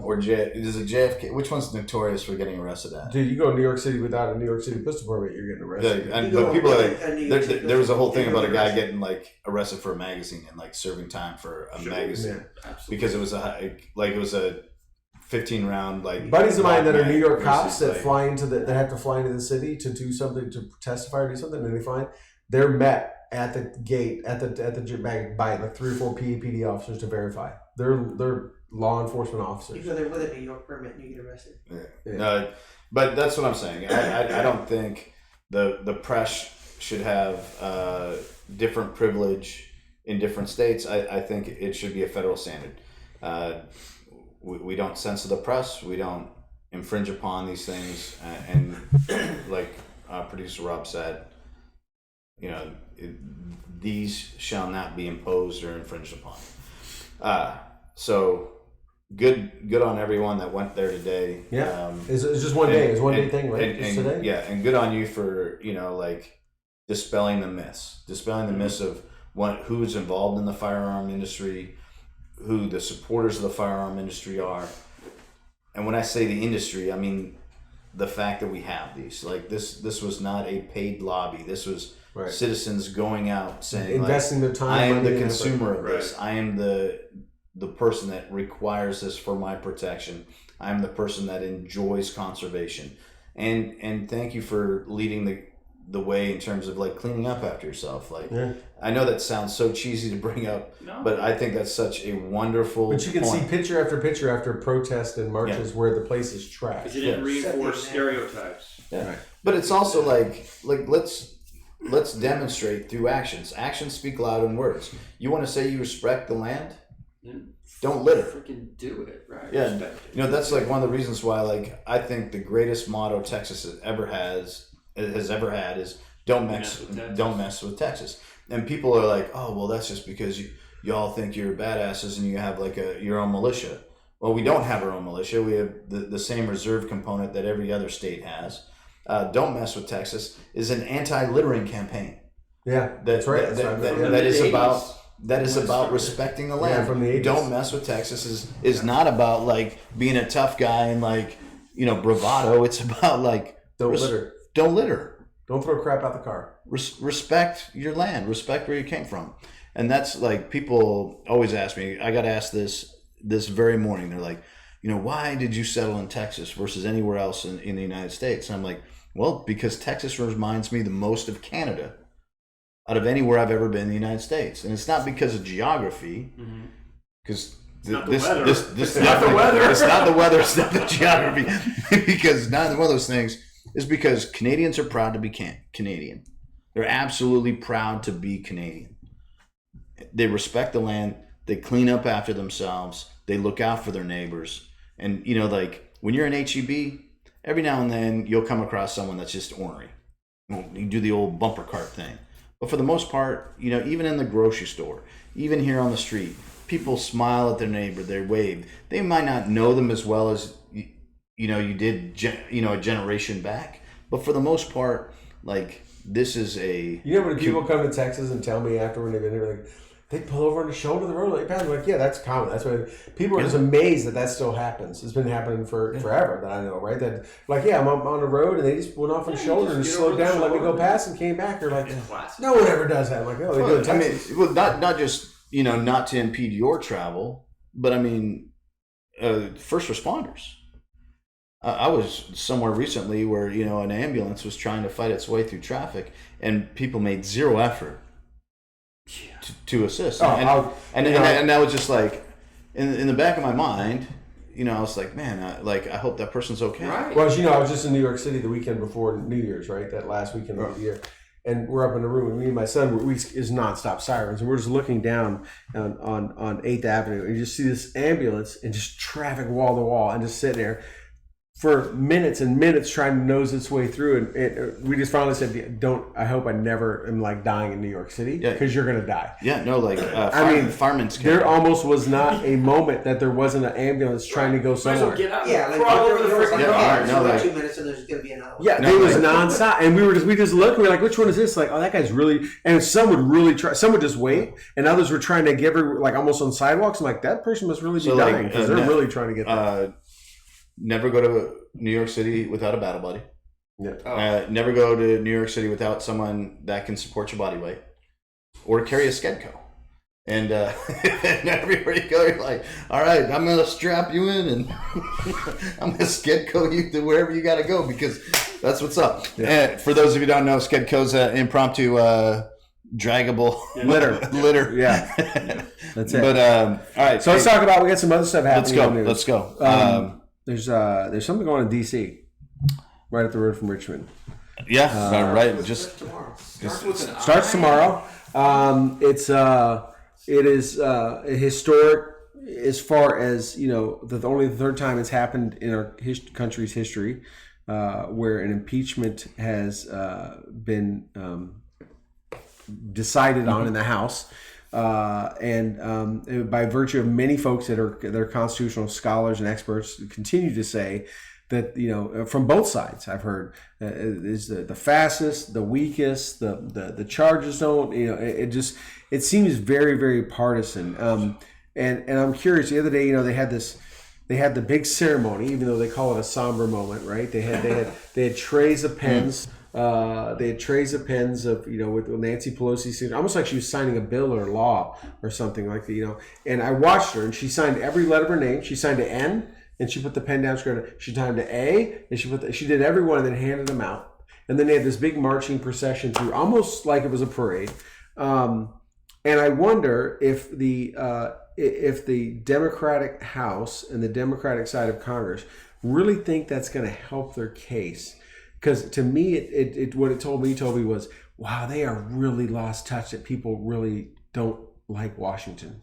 Or is it JFK? Which one's notorious for getting arrested at? Dude, you go to New York City without a New York City pistol permit, you're getting arrested. Yeah, but people are like, there was a whole thing about a guy getting like arrested for a magazine and like serving time for a magazine because it was a 15 round like buddies of mine that are New York versus, cops that like, fly into that have to fly into the city to do something, to testify or do something, and they find they're met at the gate at the by like 3 or 4 PD officers to verify. They're law enforcement officers. You go there with a New York permit and you get arrested. Yeah. But that's what I'm saying. I don't think the press should have different privilege in different states. I think it should be a federal standard. We don't censor the press. We don't infringe upon these things. And like producer Rob said, you know, these shall not be imposed or infringed upon. So good on everyone that went there today. Yeah, it's just one day. It's one day thing, right? Just today. Yeah, and good on you for, you know, like dispelling the myths of who's involved in the firearm industry, who the supporters of the firearm industry are. And when I say the industry, I mean the fact that we have these. Like this was not a paid lobby. This was citizens going out saying, investing their time. I am the money, consumer of Right. this. I am the person that requires this for my protection. I am the person that enjoys conservation. And thank you for leading the way in terms of like cleaning up after yourself. Like I know that sounds so cheesy to bring up, but I think that's such a wonderful But you can point. see picture after picture after protest and marches where the place is trash. Because you didn't reinforce stereotypes. Yeah. Right. But it's also like let's demonstrate through actions. Actions speak louder than words. You want to say you respect the land? Don't litter. Freaking do it, right? Yeah, Respect it. you know, that's like one of the reasons why, like, I think the greatest motto Texas has ever had is don't mess with Texas. And people are like, oh, well, that's just because y'all think you're badasses and you have like your own militia. Well, we don't have our own militia. We have the same reserve component that every other state has. Don't mess with Texas is an anti-littering campaign. Yeah, that's right. That is about respecting the land. Yeah, from the 80s. Don't mess with Texas is not about like being a tough guy and like, you know, bravado. It's about like Don't litter. Don't litter. Don't throw crap out the car. Respect your land. Respect where you came from. And that's like, people always ask me. I got asked this very morning. They're like, you know, why did you settle in Texas versus anywhere else in the United States? And I'm like, well, because Texas reminds me the most of Canada out of anywhere I've ever been in the United States. And it's not because of geography, because It's not the weather, it's not the geography, because neither one of those things is because Canadians are proud to be Canadian. They're absolutely proud to be Canadian. They respect the land, they clean up after themselves, they look out for their neighbors. And, you know, like when you're in HEB, every now and then you'll come across someone that's just ornery. You do the old bumper cart thing. But for the most part, you know, even in the grocery store, even here on the street, people smile at their neighbor, they wave. They might not know them as well as, you know, you did, a generation back. But for the most part, like, this is a... You know when people come to Texas and tell me after when they've been here, like, they pull over on the shoulder of the road like, I'm like, yeah, that's common. That's why people are just amazed that still happens. It's been happening for forever that I know, right? That like, yeah, I'm on the road and they just went off on the shoulder and slowed down and let me go past and came back. They're like, no one ever does that. I'm like, oh, they do it in Texas. I mean, well, not just, you know, not to impede your travel, but I mean, first responders. I was somewhere recently where, you know, an ambulance was trying to fight its way through traffic and people made zero effort to assist. And that was just like, in the back of my mind, you know, I was like, man, I hope that person's okay. Right. Well, as you know, I was just in New York City the weekend before New Year's, right? That last weekend of the year. And we're up in a room, and me and my son, is nonstop sirens, and we're just looking down on 8th Avenue, and you just see this ambulance and just traffic wall to wall, and just sitting there for minutes and minutes trying to nose its way through. And we just finally said, I hope I never am like dying in New York City, because you're going to die. Yeah, no, like, firemen's care. There almost was not a moment that there wasn't an ambulance trying to go somewhere. Get out. Yeah, like Crawl over the there was freaking like, car. like 2 minutes and there's going to be an hour. Yeah, it was nonstop, and we just looked. We were like, "Which one is this?" Like, "Oh, that guy's really." And some would really try. Some would just wait, and others were trying to give her like almost on sidewalks. I'm like, that person must really be dying because they're really trying to get there. Never go to New York City without a battle buddy. Yeah. Never go to New York City without someone that can support your body weight, or carry a Skedco. And, and everywhere you go, you're like, all right, I'm going to strap you in and I'm going to Skedco you to wherever you got to go because that's what's up. Yeah. And for those of you who don't know, Skedco's an impromptu draggable litter. Yeah. That's it. But, all right. So let's talk about, we got some other stuff happening. Let's go. There's something going in D.C. right up the road from Richmond. Yeah, right. Just tomorrow. Starts tomorrow. It is historic as far as, only the third time it's happened in our country's history where an impeachment has been decided on in the House. And by virtue of many folks that are constitutional scholars and experts continue to say that, from both sides, I've heard is the fastest, the weakest, the charges don't, it seems very, very partisan. And I'm curious, the other day, they had the big ceremony, even though they call it a somber moment, right? They had trays of pens. They had trays of pens of, with Nancy Pelosi's signature, almost like she was signing a bill or law or something like that, And I watched her, and she signed every letter of her name. She signed to N, and she put the pen down. She signed to A, and she did every one, and then handed them out. And then they had this big marching procession through, almost like it was a parade. And I wonder if the Democratic House and the Democratic side of Congress really think that's going to help their case. Because to me, what it told me was, wow, they are really lost touch that people really don't like Washington.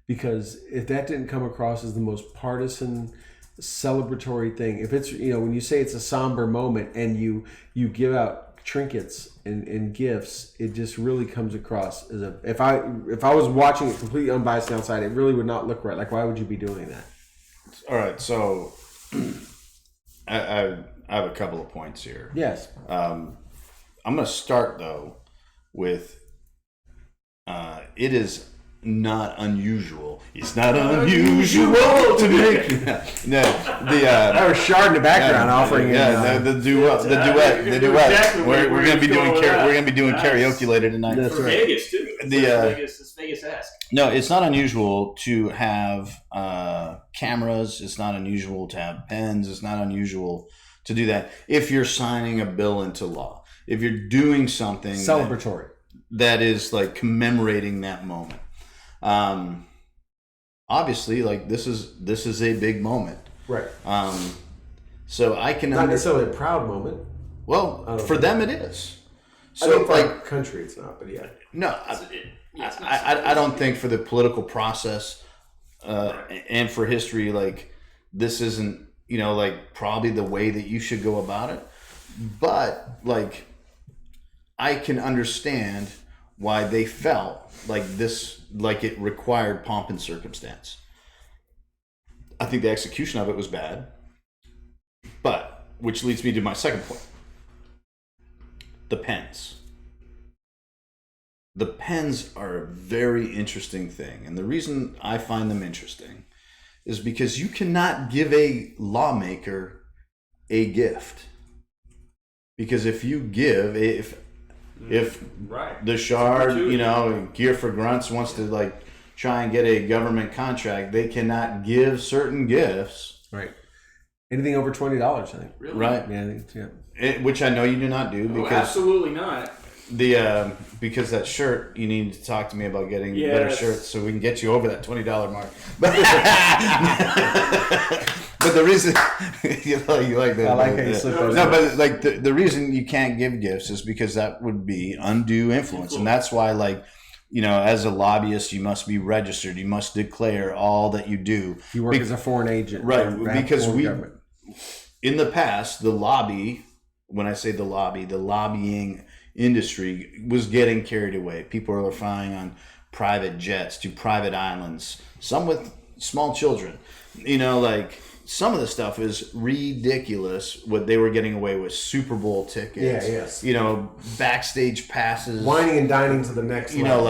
Because if that didn't come across as the most partisan, celebratory thing, if it's, when you say it's a somber moment and you give out trinkets and gifts, it just really comes across as if I was watching it completely unbiased outside, it really would not look right. Like, why would you be doing that? All right, so I have a couple of points here. Yes. I'm going to start, though, with it is not unusual. It's not unusual to make. No, that was Shard in the background offering. The duet. Exactly we're going to be doing karaoke later tonight. That's right. Vegas too. It's Vegas-esque. No, it's not unusual to have cameras. It's not unusual to have pens. It's not unusual to do that if you're signing a bill into law. If you're doing something celebratory that is like commemorating that moment. Obviously, like this is a big moment, right? So I can not necessarily a proud moment. Well, for them it is. So I think for our country it's not, but yeah. No, I don't think for the political process and for history, like this isn't probably the way that you should go about it. But like I can understand why they felt like this, like it required pomp and circumstance. I think the execution of it was bad, but which leads me to my second point. The pens. The pens are a very interesting thing, and the reason I find them interesting is because you cannot give a lawmaker a gift. Because if you give, if right. the Shard, Gear for Grunts wants to like try and get a government contract, they cannot give certain gifts. Right. Anything over $20, I think. Really? Right. Yeah. Which I know you do not do because absolutely not. Because that shirt, you need to talk to me about getting better shirts so we can get you over that $20 mark. But the reason you like that. I like how you slip those. No, but like the reason you can't give gifts is because that would be undue influence, and that's why as a lobbyist you must be registered. You must declare all that you do. You work as a foreign agent, right? Because government. In the past, the lobby. When I say the lobbying industry was getting carried away. People are flying on private jets to private islands, some with small children. Some of the stuff is ridiculous what they were getting away with. Super Bowl tickets. Yes. Backstage passes. Wining and dining to the next level.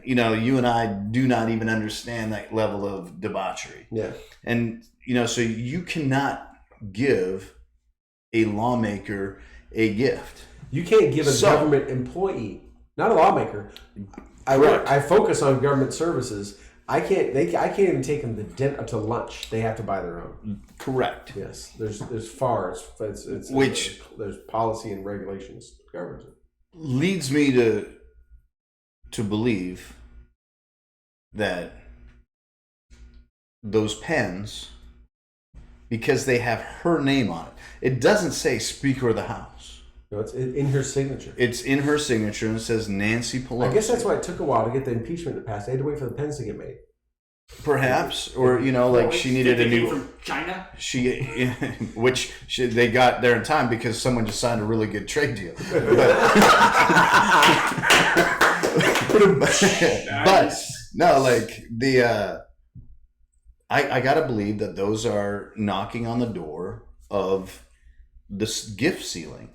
You and I do not even understand that level of debauchery. Yeah. And, so you cannot give a lawmaker a gift. You can't give a government employee, not a lawmaker, I focus on government services. I can't even take them to lunch. They have to buy their own. Correct. Yes, there's FARs. There's policy and regulations governs it. Leads me to believe that those pens, because they have her name on it, it doesn't say Speaker of the House. No, it's in her signature. It's in her signature, and it says Nancy Pelosi. I guess that's why it took a while to get the impeachment to pass. They had to wait for the pens to get made. Perhaps, or like she needed a new from China. They got there in time because someone just signed a really good trade deal. But no, like I gotta believe that those are knocking on the door of this gift ceiling.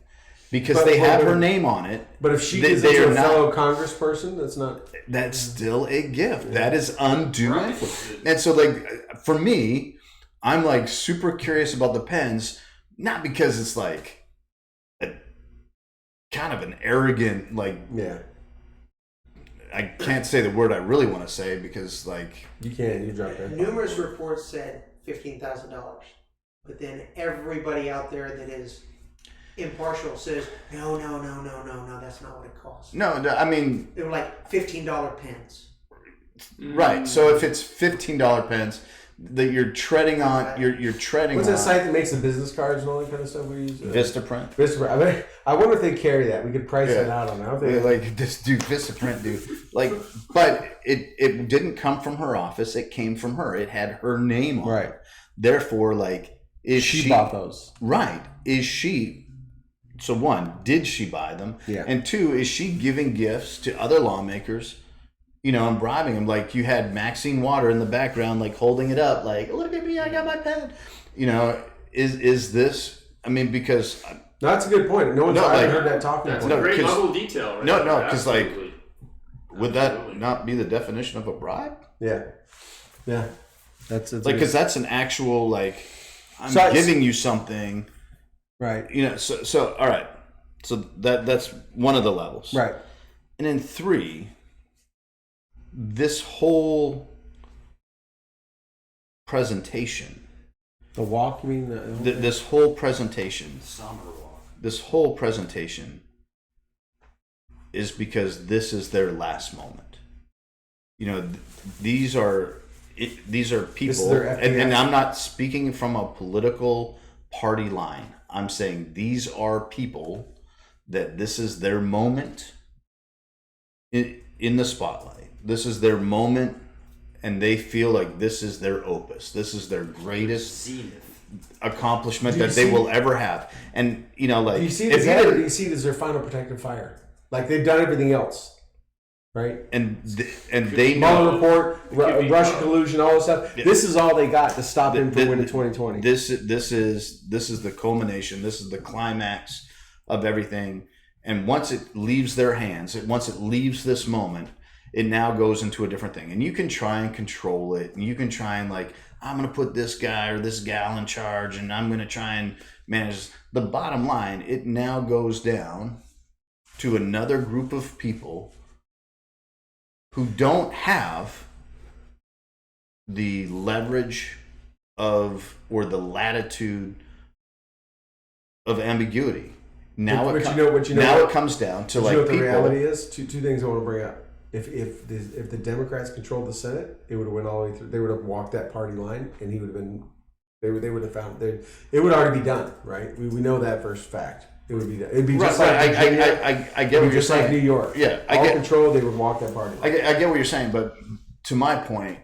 Because they have her name on it. But if she gives it to a fellow congressperson, that's not... That's still a gift. Yeah. That is undue Right. influence. And so, like, for me, I'm, like, super curious about the pens, not because it's, like, a kind of an arrogant, like... Yeah. I can't say the word I really want to say because, like... You can't. You drop it. Numerous reports said $15,000. But then everybody out there that is... impartial says no, that's not what it costs. No, I mean, they were like $15 pens. Right. So if it's $15 pens that you're treading on, you're treading. What's on that site that makes the business cards and all that kind of stuff we use? Vistaprint. Vistaprint. I wonder if they carry that. We could price it out on that. They like this dude Vistaprint dude. Like, but it didn't come from her office. It came from her. It had her name on it. Therefore, like, she bought those? Right. Is she? So one, did she buy them? Yeah. And two, is she giving gifts to other lawmakers, and bribing them? Like you had Maxine Water in the background, like holding it up, like, look at me, I got my pen. Is this, I mean, because... That's a good point. No one's heard that talking. That's a great level of detail. Right? No, because like, would that not be the definition of a bribe? Yeah. Yeah. That's like, because that's an actual, like, I'm giving you something... Right. So all right. So that's one of the levels. Right. And then 3, this whole presentation. The walk, you mean? This whole presentation. Somber walk. This whole presentation is because this is their last moment. These are people, and I'm not speaking from a political party line. I'm saying these are people that this is their moment in the spotlight. This is their moment, and they feel like this is their opus. This is their greatest accomplishment that they will ever have. And like, do you see this? Do you see it as their final protective fire? Like they've done everything else. Right, and they Mueller know report, Russia collusion, all this stuff. Yeah. This is all they got to stop him from winning 2020. This is the culmination. This is the climax of everything. And once it leaves their hands, once it leaves this moment, it now goes into a different thing. And you can try and control it, and you can try and like, I'm going to put this guy or this gal in charge, and I'm going to try and manage. The bottom line, it now goes down to another group of people who don't have the leverage of or the latitude of ambiguity. Now it comes down to like what the people. reality is. Two things I want to bring up. If the Democrats controlled the Senate, it would have went all the way through. They would have walked that party line, and he would have been. They would have found. It would already be done, right? We know that for a fact. It would be done. It'd be just like Virginia, I get what you're saying. Like New York. Yeah, all control. They would walk that party line. I get what you're saying, but to my point,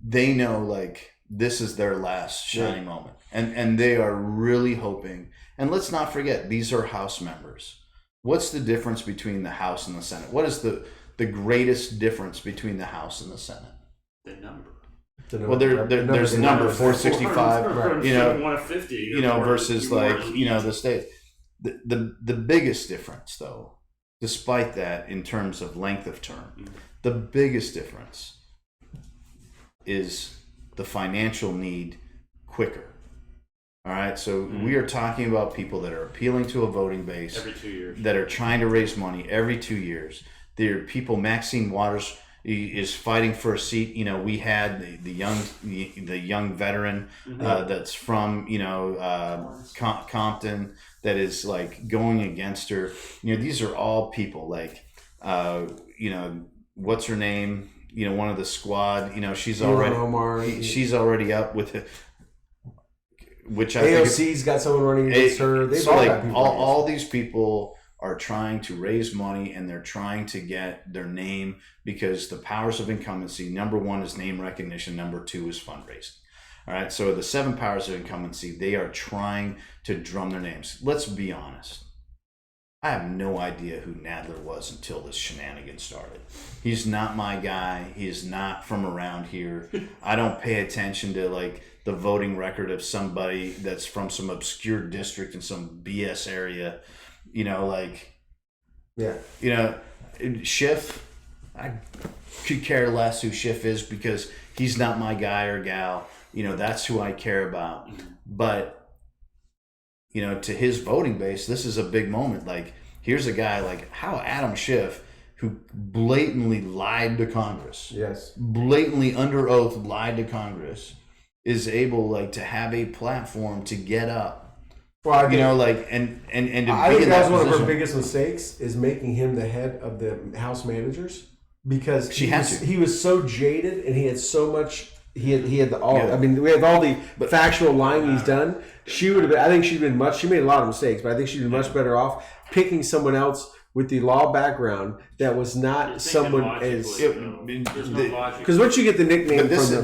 they know like this is their last shining moment, and they are really hoping. And let's not forget, these are House members. What's the difference between the House and the Senate? What is the greatest difference between the House and the Senate? The number. Well, there's the number 465, 150, versus like the state. The biggest difference, though, despite that, in terms of length of term, the biggest difference is the financial need quicker. All right, so we are talking about people that are appealing to a voting base every 2 years, that are trying to raise money every 2 years. There are people. Maxine Waters is fighting for a seat. You know, we had the young veteran that's from Compton that is like going against her. You know, these are all people like what's her name? You know, one of the squad. You know, she's already up with it. Which I AOC's got someone running against her. They've all got people. All these people are trying to raise money and they're trying to get their name because the powers of incumbency, number one is name recognition, number two is fundraising. All right, so the 7 powers of incumbency, they are trying to drum their names. Let's be honest. I have no idea who Nadler was until this shenanigan started. He's not my guy. He is not from around here. I don't pay attention to like the voting record of somebody that's from some obscure district in some BS area. You know, like, yeah. You know, Schiff, I could care less who Schiff is because he's not my guy or gal. You know, that's who I care about. But, you know, to his voting base, this is a big moment. Like, here's a guy like how Adam Schiff, who blatantly lied to Congress. Yes. Blatantly under oath lied to Congress, is able like to have a platform to get up. Well, you know, like and to I be think in that that was one of her position. biggest mistakes is making him the head of the House managers because he was so jaded and he had so much. He had all. Yeah. I mean, we have all the factual lying he's done. She would have been. I think she'd been much. She made a lot of mistakes, but I think she'd been much better off picking someone else with the law background that was not someone as. There's no logic. Because once you get the nickname, But this is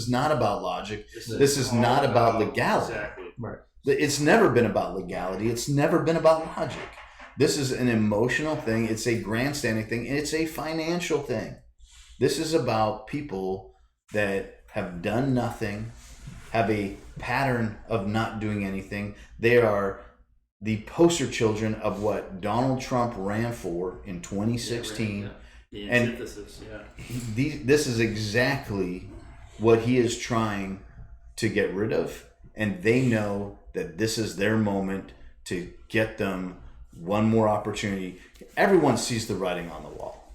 not about logic. This is not about legality. Exactly. Right. It's never been about legality. It's never been about logic. This is an emotional thing. It's a grandstanding thing. And it's a financial thing. This is about people that have done nothing, have a pattern of not doing anything. They are the poster children of what Donald Trump ran for in 2016. The And antithesis, this is exactly what he is trying to get rid of. And they know that this is their moment to get them one more opportunity. Everyone sees the writing on the wall.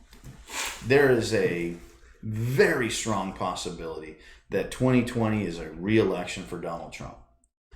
There is a very strong possibility that 2020 is a re-election for Donald Trump.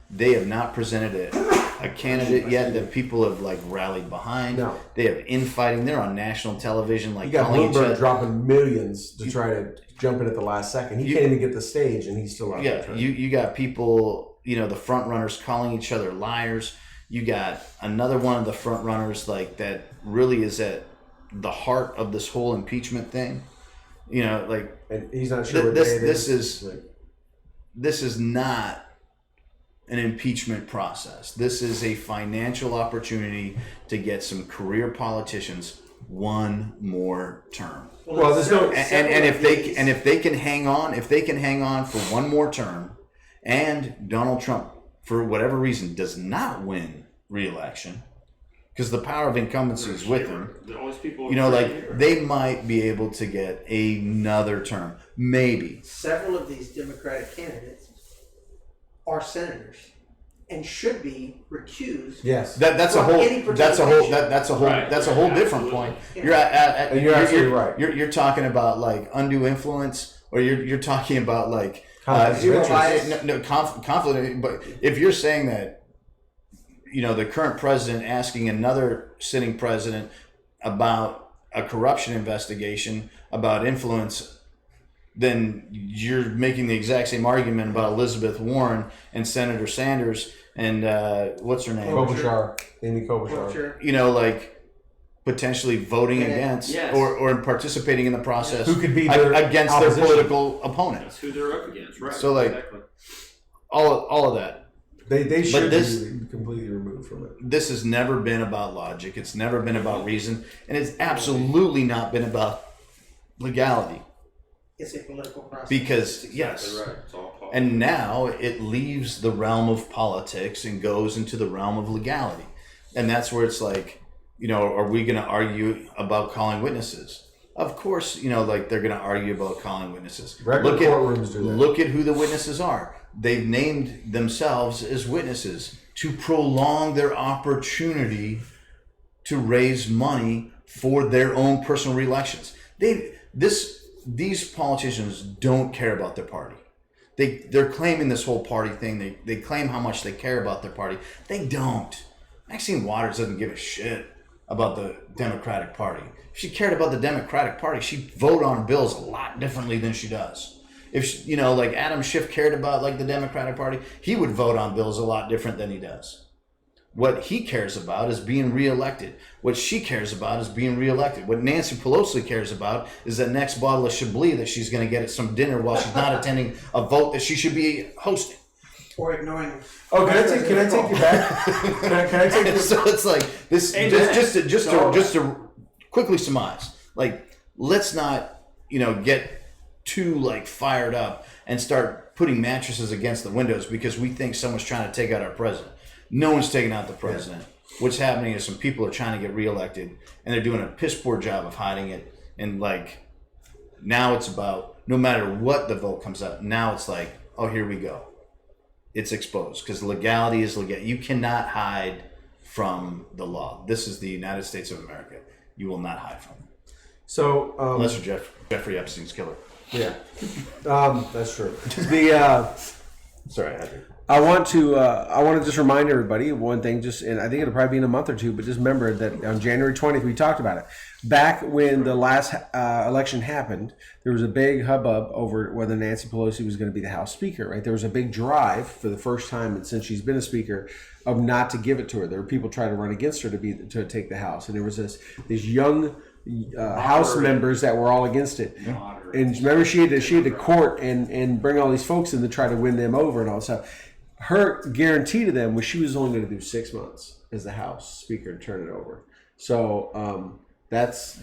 They have not presented a candidate yet that people have like rallied behind. No. They have infighting. They're on national television, like You got calling each Bloomberg other. dropping millions to try to jump in at the last second. He can't even get the stage, and he's still out there. Yeah, you got people, you know, the front runners calling each other liars. You got another one of the front runners like that really is at the heart of this whole impeachment thing. You know, like, and he's not sure what this day it this is. is this is not an impeachment process. This is a financial opportunity to get some career politicians one more term. Well, there's no And if they can hang on for one more term, and Donald Trump for whatever reason does not win re-election, because the power of incumbency is with him. You know, like they might be able to get another term, maybe. Several of these Democratic candidates are senators and should be recused. Yes, That's a whole different point. You're You're absolutely right. You're talking about like undue influence, or you're talking about like Conflict of interest. conflict. But if you're saying that, you know, the current president asking another sitting president about a corruption investigation about influence, then you're making the exact same argument about Elizabeth Warren and Senator Sanders and what's her name? Amy Klobuchar. You know, like potentially voting against or participating in the process Who could be against opposition. their political opponent. That's who they're up against, right? So, like, exactly. all of that. They should this- be completely removed from it. This has never been about logic. It's never been about reason, and it's absolutely not been about legality. It's a political process. Because That's yes, exactly right. It's all politics. and now it leaves the realm of politics and goes into the realm of legality, and that's where it's like, you know, are we going to argue about calling witnesses? Of course, you know, like they're going to argue about calling witnesses. Regular courtrooms do that. Look at who the witnesses are. They've named themselves as witnesses to prolong their opportunity to raise money for their own personal reelections. These politicians don't care about their party. They're claiming this whole party thing. They claim how much they care about their party. They don't. Maxine Waters doesn't give a shit about the Democratic Party. If she cared about the Democratic Party, she'd vote on bills a lot differently than she does. If she, like Adam Schiff cared about like the Democratic Party, he would vote on bills a lot different than he does. What he cares about is being reelected. What she cares about is being reelected. What Nancy Pelosi cares about is that next bottle of Chablis that she's going to get at some dinner while she's not attending a vote that she should be hosting. Or ignoring. Oh, can I take you back? Can I take you? So it's like this. Just to quickly surmise, like let's not get too like fired up and start putting mattresses against the windows because we think someone's trying to take out our president. No one's taking out the president. What's happening is some people are trying to get reelected, and they're doing a piss poor job of hiding it. And like now, it's about no matter what the vote comes up. Now it's like, oh, here we go. It's exposed because legality is legal. You cannot hide from the law. This is the United States of America. You will not hide from it. So unless you're Jeffrey Epstein's killer. Yeah, that's true. Sorry, I had to. I want to just remind everybody of one thing. And I think it'll probably be in a month or two, but just remember that on January 20th we talked about it. Back when the last election happened, there was a big hubbub over whether Nancy Pelosi was going to be the House Speaker. Right? There was a big drive for the first time, and since she's been a Speaker, of not to give it to her. There were people trying to run against her to take the House, and there was these young House members that were all against it. And remember, she had to court and bring all these folks in to try to win them over and all that stuff. Her guarantee to them was she was only going to do 6 months as the House Speaker and turn it over. So that's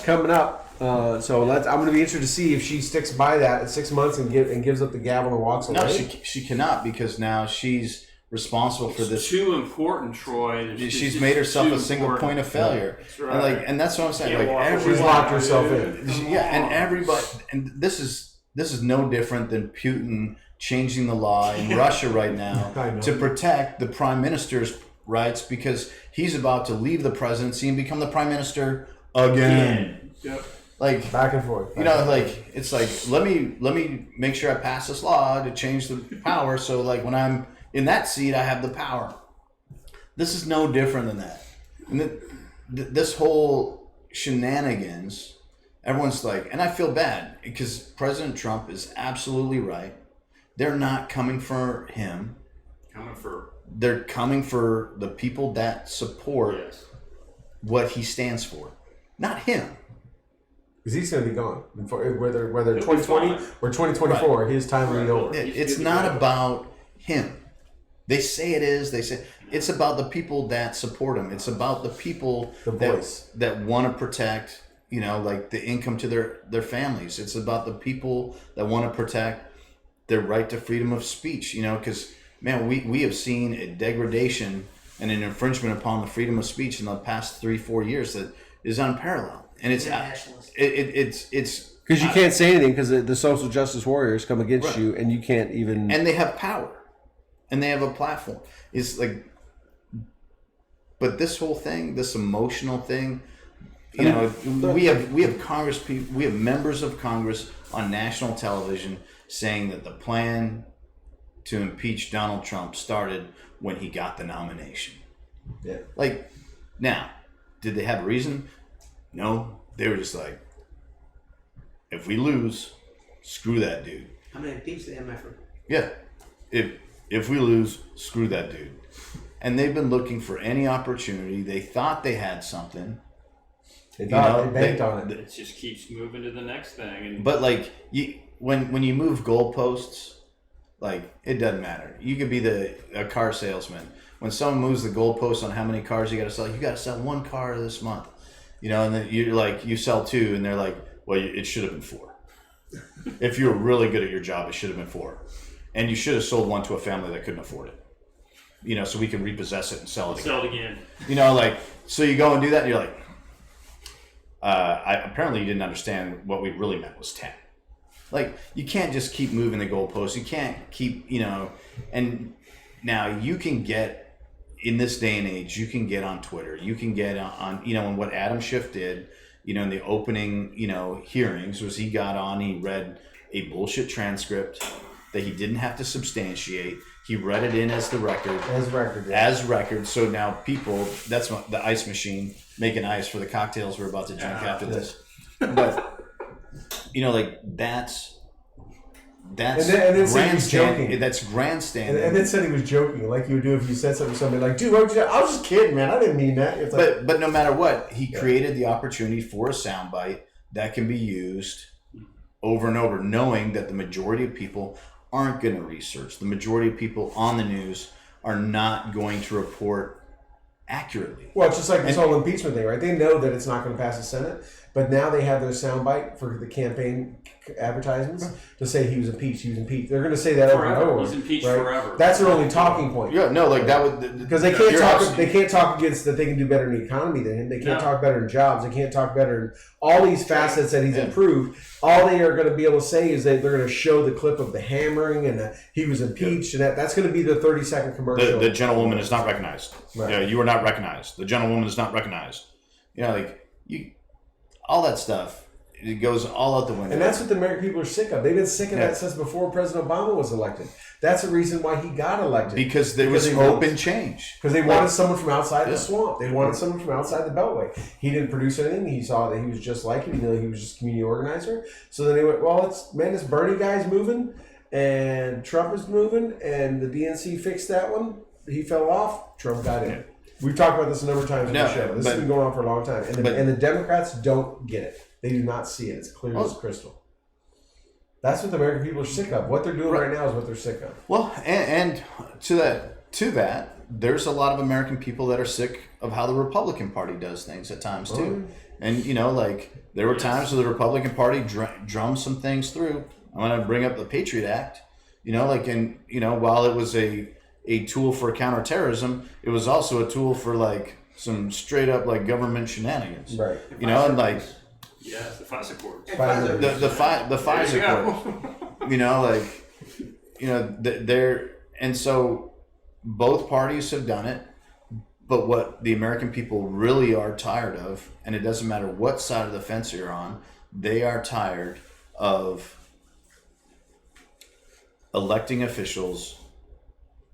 coming up. So I'm going to be interested to see if she sticks by that at 6 months and gives up the gavel and walks away. No, she cannot because now she's responsible for this. Too important, Troy. She's made herself a single point of failure. That's right. And that's what I'm saying. Like She's locked herself in. Yeah, and everybody, and this is no different than Putin changing the law in Russia right now to protect the prime minister's rights because he's about to leave the presidency and become the prime minister again. Yep. Like back and forth. It's like let me make sure I pass this law to change the power. So like when I'm in that seat, I have the power. This is no different than that. And this whole shenanigans, everyone's like, and I feel bad because President Trump is absolutely right. They're not coming for him. They're coming for the people that support what he stands for, not him. Because he's going to be gone. Whether 2020 or 2024, his time will be over. It's not about him. They say it is. They say it's about the people that support him. It's about the people that want to protect, like the income to their families. It's about the people that want to protect their right to freedom of speech. Because man, we have seen a degradation and an infringement upon the freedom of speech in the past 3-4 years that is unparalleled. And it's because you can't say anything because the social justice warriors come against you, and you can't even. And they have power. And they have a platform. It's like, but this whole thing, this emotional thing, we have Congress people, we have members of Congress on national television saying that the plan to impeach Donald Trump started when he got the nomination. Yeah. Like, now, did they have a reason? No, they were just like, if we lose, screw that dude. I'm gonna impeach the MFer. Yeah, if we lose, screw that dude. And they've been looking for any opportunity. They thought they had something. They banked on it. It just keeps moving to the next thing. But like when you move goalposts, like it doesn't matter. You could be a car salesman. When someone moves the goalpost on how many cars you got to sell one car this month. And then you sell 2, and they're like, well, it should have been 4. If you were really good at your job, it should have been 4. And you should have sold one to a family that couldn't afford it. So we can repossess it and sell it again. So you go and do that, and you're like, apparently you didn't understand what we really meant was 10. Like, you can't just keep moving the goalposts. You can't keep, and now you can get, in this day and age, you can get on Twitter, you can get on, and what Adam Schiff did, in the opening, hearings was he got on, he read a bullshit transcript that he didn't have to substantiate. He read it in as the record. As record. So now people, that's the ice machine making ice for the cocktails we're about to drink after this. But, that's and then said he was joking. That's grandstanding. And then said he was joking, like you would do if you said something to somebody like, dude, I was just kidding, man. I didn't mean that. It's like, but no matter what, he created the opportunity for a soundbite that can be used over and over, knowing that the majority of people aren't going to research. The majority of people on the news are not going to report accurately. Well, it's just like this whole impeachment thing, right? They know that it's not going to pass the Senate, but now they have their soundbite for the campaign advertisements to say he was impeached. They're going to say that over and over. He's impeached right? forever. That's their only talking point. Yeah, no, like that would because they can't talk. They can't talk against that they can do better in the economy than him. They can't talk better in jobs. They can't talk better in all these facets that he's improved. All they are going to be able to say is that they're going to show the clip of the hammering and he was impeached, and that's going to be the 30-second commercial. The gentlewoman is not recognized. Right. Yeah, you are not recognized. The gentlewoman is not recognized. All that stuff. It goes all out the window. And that's what the American people are sick of. They've been sick of that since before President Obama was elected. That's the reason why he got elected. Because there was hope and change. Because they wanted someone from outside the swamp. They wanted someone from outside the Beltway. He didn't produce anything. He saw that he was just like him. He was just a community organizer. So then they went, well, this Bernie guy's moving, and Trump is moving, and the DNC fixed that one. He fell off. Trump got in. We've talked about this a number of times on the show. This has been going on for a long time. And the Democrats don't get it. They do not see it. It's clear as crystal. That's what the American people are sick of. What they're doing right now is what they're sick of. Well, and to that, there's a lot of American people that are sick of how the Republican Party does things at times too. And there were times where the Republican Party drummed some things through. I'm going to bring up the Patriot Act. While it was a tool for counterterrorism, it was also a tool for some straight up government shenanigans. Right. Yes, the FISA court. The FISA court. And so both parties have done it, but what the American people really are tired of, and it doesn't matter what side of the fence you're on, they are tired of electing officials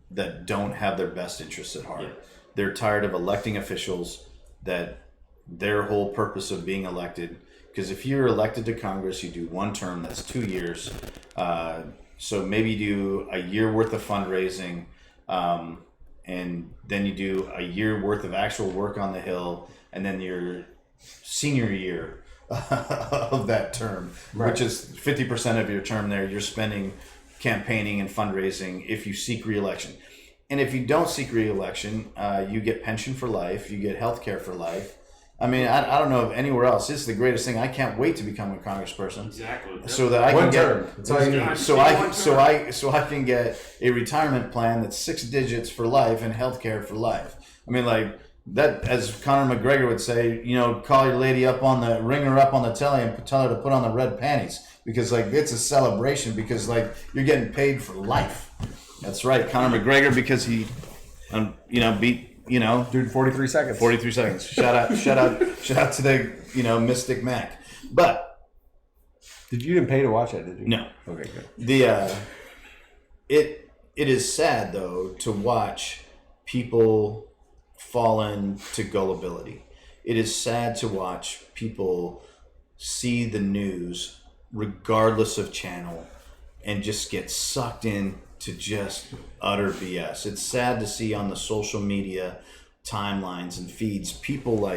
that don't have their best interests at heart. Yes. They're tired of electing officials that their whole purpose of being elected, because if you're elected to Congress, you do one term, that's 2 years. So maybe you do a year worth of fundraising, and then you do a year worth of actual work on the Hill, and then your senior year of that term, which is 50% of your term there, you're spending campaigning and fundraising if you seek re-election. And if you don't seek re-election, you get pension for life, you get health care for life. I mean, I don't know of anywhere else. This is the greatest thing. I can't wait to become a congressperson. Exactly. So that I can term. get so I can get a retirement plan that's 6 digits for life and health care for life. I mean, that, as Conor McGregor would say, call your lady up ring her up on the telly and tell her to put on the red panties, because it's a celebration, because you're getting paid for life. That's right, Conor McGregor, because he, beat. Dude, 43 seconds. 43 seconds. Shout out to the, Mystic Mac. But you didn't pay to watch that, did you? No. Okay, good. It is sad though to watch people fall into gullibility. It is sad to watch people see the news regardless of channel and just get sucked in to just utter BS. It's sad to see on the social media timelines and feeds people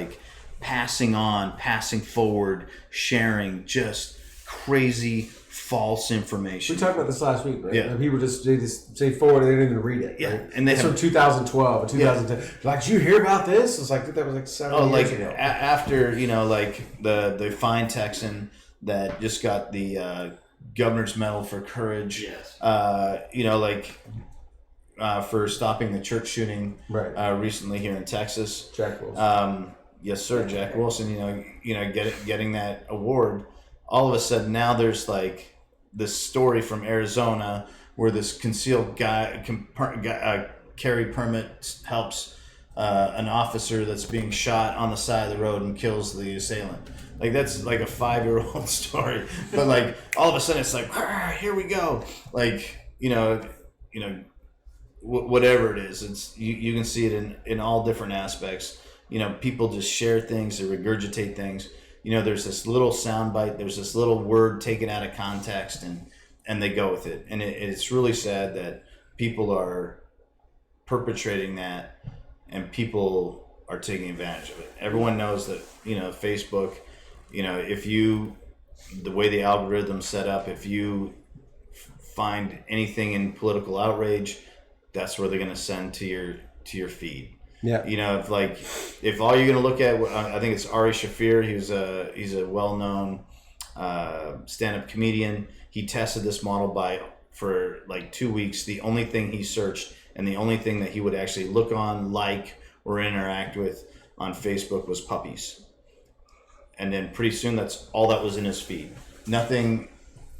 passing forward, sharing just crazy false information. We talked about this last week, right? Yeah. People they just say forward and they didn't even read it. Yeah. Right? And it's from 2012 or 2010. Did you hear about this? It's that was 7 years ago. After the fine Texan that just got the governor's medal for courage. Yes. For stopping the church shooting recently here in Texas. Jack Wilson. Yes, sir, Jack Wilson. Getting that award. All of a sudden now there's this story from Arizona where this concealed carry permit helps an officer that's being shot on the side of the road and kills the assailant. Like that's like a 5-year-old story, but like all of a sudden it's like, here we go. Like whatever it is, it's you can see it in all different aspects. People just share things, they regurgitate things. There's this little soundbite, there's this little word taken out of context, and they go with it. And it's really sad that people are perpetrating that, and people are taking advantage of it. Everyone knows that Facebook. The way the algorithm's set up, if you find anything in political outrage, that's where they're going to send to your feed. Yeah. If all you're going to look at, I think it's Ari Shafir. He's a well-known stand-up comedian. He tested this model for like 2 weeks. The only thing he searched and the only thing that he would actually look on, like, or interact with on Facebook was puppies. And then pretty soon that's all that was in his feed. Nothing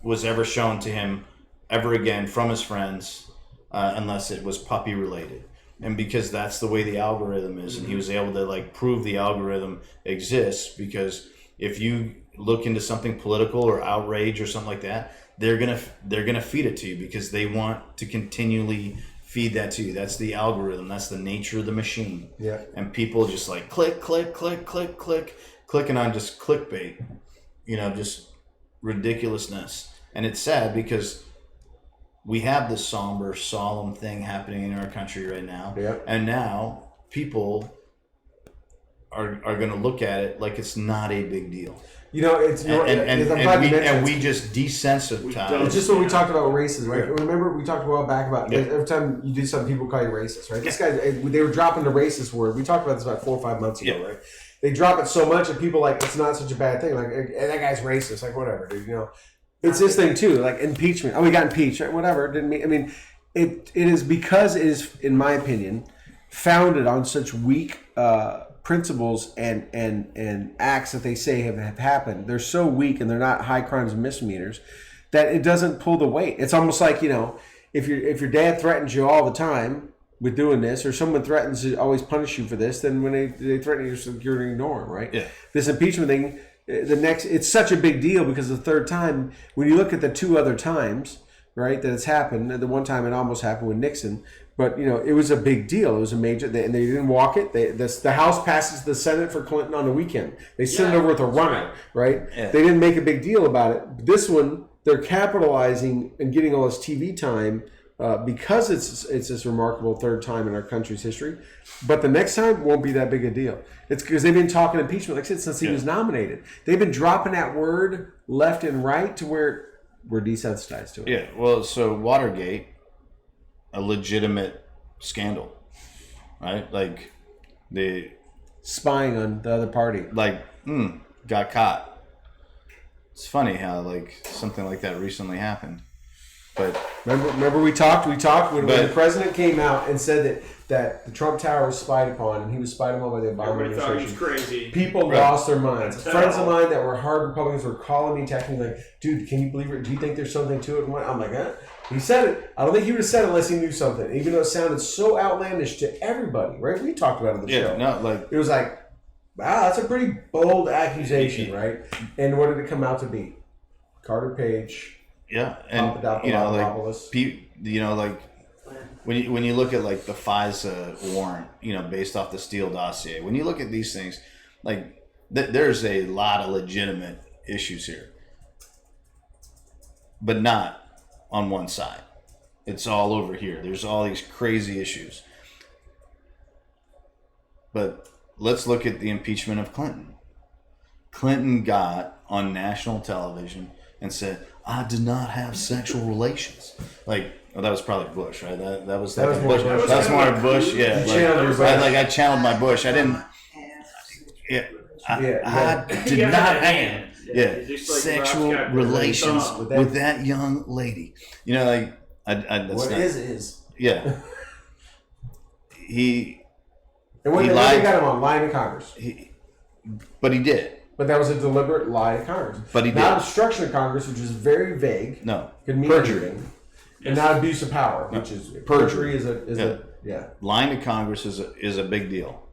was ever shown to him ever again from his friends unless it was puppy related. And because that's the way the algorithm is, and he was able to prove the algorithm exists, because if you look into something political or outrage or something like that, they're gonna feed it to you because they want to continually feed that to you. That's the algorithm. That's the nature of the machine. Yeah. And people just click, clicking on just clickbait, just ridiculousness. And it's sad because we have this somber, solemn thing happening in our country right now. Yeah. And now people are going to look at it like it's not a big deal. It's and we just desensitize. It's just what we talked about with racism, right? Remember we talked a while back about every time you do something, people call you racist, right? This guy, they were dropping the racist word. We talked about this about 4 or 5 months ago, right? They drop it so much, and people it's not such a bad thing. That guy's racist, whatever, dude. It's this thing too, impeachment. Oh, he got impeached, right? Whatever. Didn't mean. I mean, it is because it is, in my opinion, founded on such weak principles and acts that they say have happened. They're so weak, and they're not high crimes and misdemeanors, that it doesn't pull the weight. It's almost like if your dad threatens you all the time with doing this, or someone threatens to always punish you for this, then when they threaten you, you're going to ignore them, right? Yeah. This impeachment thing, it's such a big deal because the third time, when you look at the 2 other times, right, that it's happened, the one time it almost happened with Nixon, but it was a big deal. It was a major, and they didn't walk it. The House passes the Senate for Clinton on the weekend. They sent it over with a runner, right? Yeah. They didn't make a big deal about it. This one, they're capitalizing and getting all this TV time. Because it's this remarkable third time in our country's history, but the next time won't be that big a deal. It's because they've been talking impeachment, like I said, since he was nominated. They've been dropping that word left and right to where we're desensitized to it. Yeah, well, so Watergate, a legitimate scandal, right? The spying on the other party, got caught. It's funny how something like that recently happened. But remember we talked when the president came out and said that the Trump Tower was spied upon, and he was spied upon by the Obama administration. Everybody thought he was crazy. People lost their minds. Friends of mine that were hard Republicans were calling me, texting me dude, can you believe it? Do you think there's something to it? I'm like, huh? He said it. I don't think he would have said it unless he knew something, even though it sounded so outlandish to everybody, right? We talked about it on the show. It was wow, that's a pretty bold accusation, right? And what did it come out to be? Carter Page. Yeah, and when you look at the FISA warrant, based off the Steele dossier, when you look at these things, there's a lot of legitimate issues here, but not on one side. It's all over here. There's all these crazy issues. But let's look at the impeachment of Clinton. Clinton got on national television and said, I did not have sexual relations. That was probably Bush, right? That was Bush. That was more Bush. Yeah. I channeled my Bush. I didn't. Yeah. I did not have sexual relations with that young lady. That's what not, is. Yeah. He lied. They got him on lying to Congress. But he did. But that was a deliberate lie to Congress. But he not did. obstruction of Congress, which is very vague. No. Could mean perjury. anything. and not abuse of power, which is perjury is a Lying to Congress is a big deal.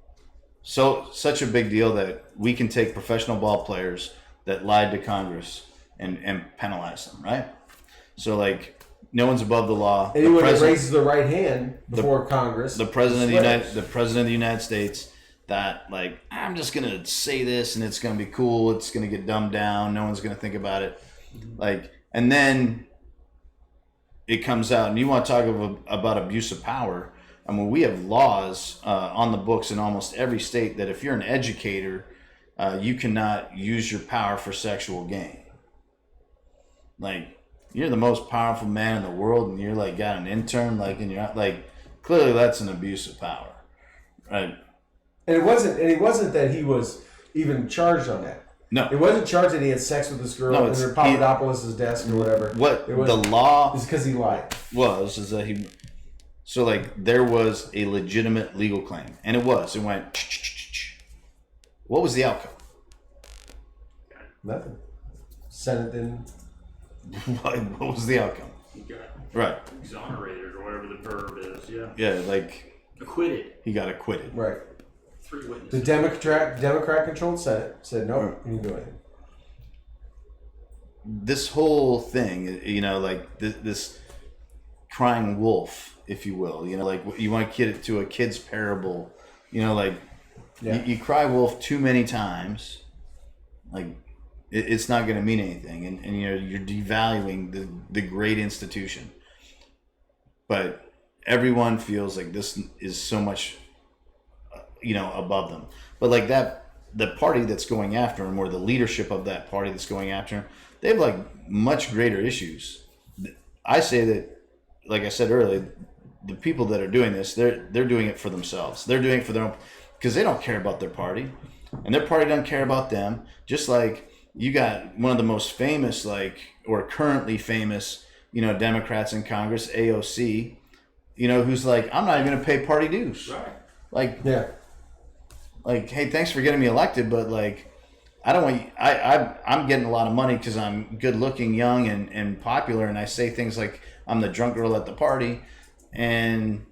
So such a big deal that we can take professional ball players that lied to Congress and penalize them, right? So like no one's above the law. Anyone that raises the right hand before Congress, the president of the United States, that like I'm just gonna say this and it's gonna be cool. It's gonna get dumbed down. No one's gonna think about it. Like, and then it comes out, and you want to talk about abuse of power. I mean, we have laws on the books in almost every state that if you're an educator, you cannot use your power for sexual gain. Like, you're the most powerful man in the world, and you're like got an intern, like, and you're not like, clearly that's an abuse of power, right? And it wasn't that he was even charged on that. No, it wasn't charged that he had sex with this girl under Papadopoulos' desk or whatever. What the law is because he lied. Is that he. So like there was a legitimate legal claim, and it went. What was the outcome? Nothing. Senate didn't. What was the outcome? He got right exonerated or whatever the verb is. Yeah. Yeah, like acquitted. He got acquitted. Right. 3 witnesses. The Democrat-controlled Senate said no, you can do anything. This whole thing, you know, like this crying wolf, if you will, you know, like you want to get it to a kid's parable, you know, like you cry wolf too many times, like it's not going to mean anything, and you know you're devaluing the great institution. But everyone feels like this is so much, you know, above them. But like that, the party that's going after him, or the leadership of that party that's going after him, they have like much greater issues. I say that, like I said earlier, the people that are doing this, they're doing it for themselves. They're doing it for their own, because they don't care about their party, and their party doesn't care about them. Just like you got one of the most famous, like, or currently famous, you know, Democrats in Congress, AOC, you know, who's like, I'm not even going to pay party dues. Right. Like, yeah. Like, hey, thanks for getting me elected, but like, I don't want you, I'm getting a lot of money because I'm good looking, young, and popular, and I say things like I'm the drunk girl at the party, and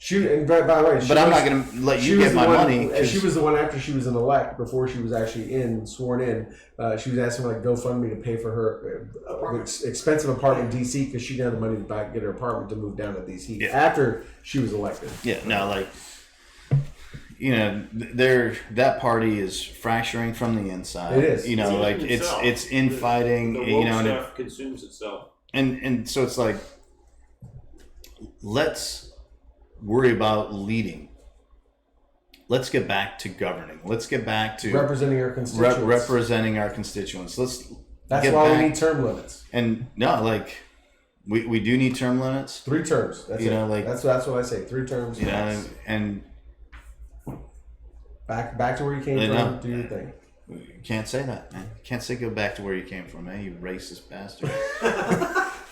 by the way, I'm not going to let you get my money. She was the one after she was an elect, before she was actually sworn in. She was asking like GoFundMe to pay for her expensive apartment in DC because she didn't have the money to get her apartment to move down to DC after she was elected. Yeah, no, like, you know, that party is fracturing from the inside. It is. You know, like it's infighting. The woke you know, stuff consumes itself. And so it's like, let's worry about leading. Let's get back to governing. Let's get back to representing our constituents. That's why we need term limits. And no, like we do need term limits. 3 terms. That's like that's what I say. 3 terms. You know, and back to where you came from. Do your thing. You can't say that, man. You can't say go back to where you came from, man. You racist bastard.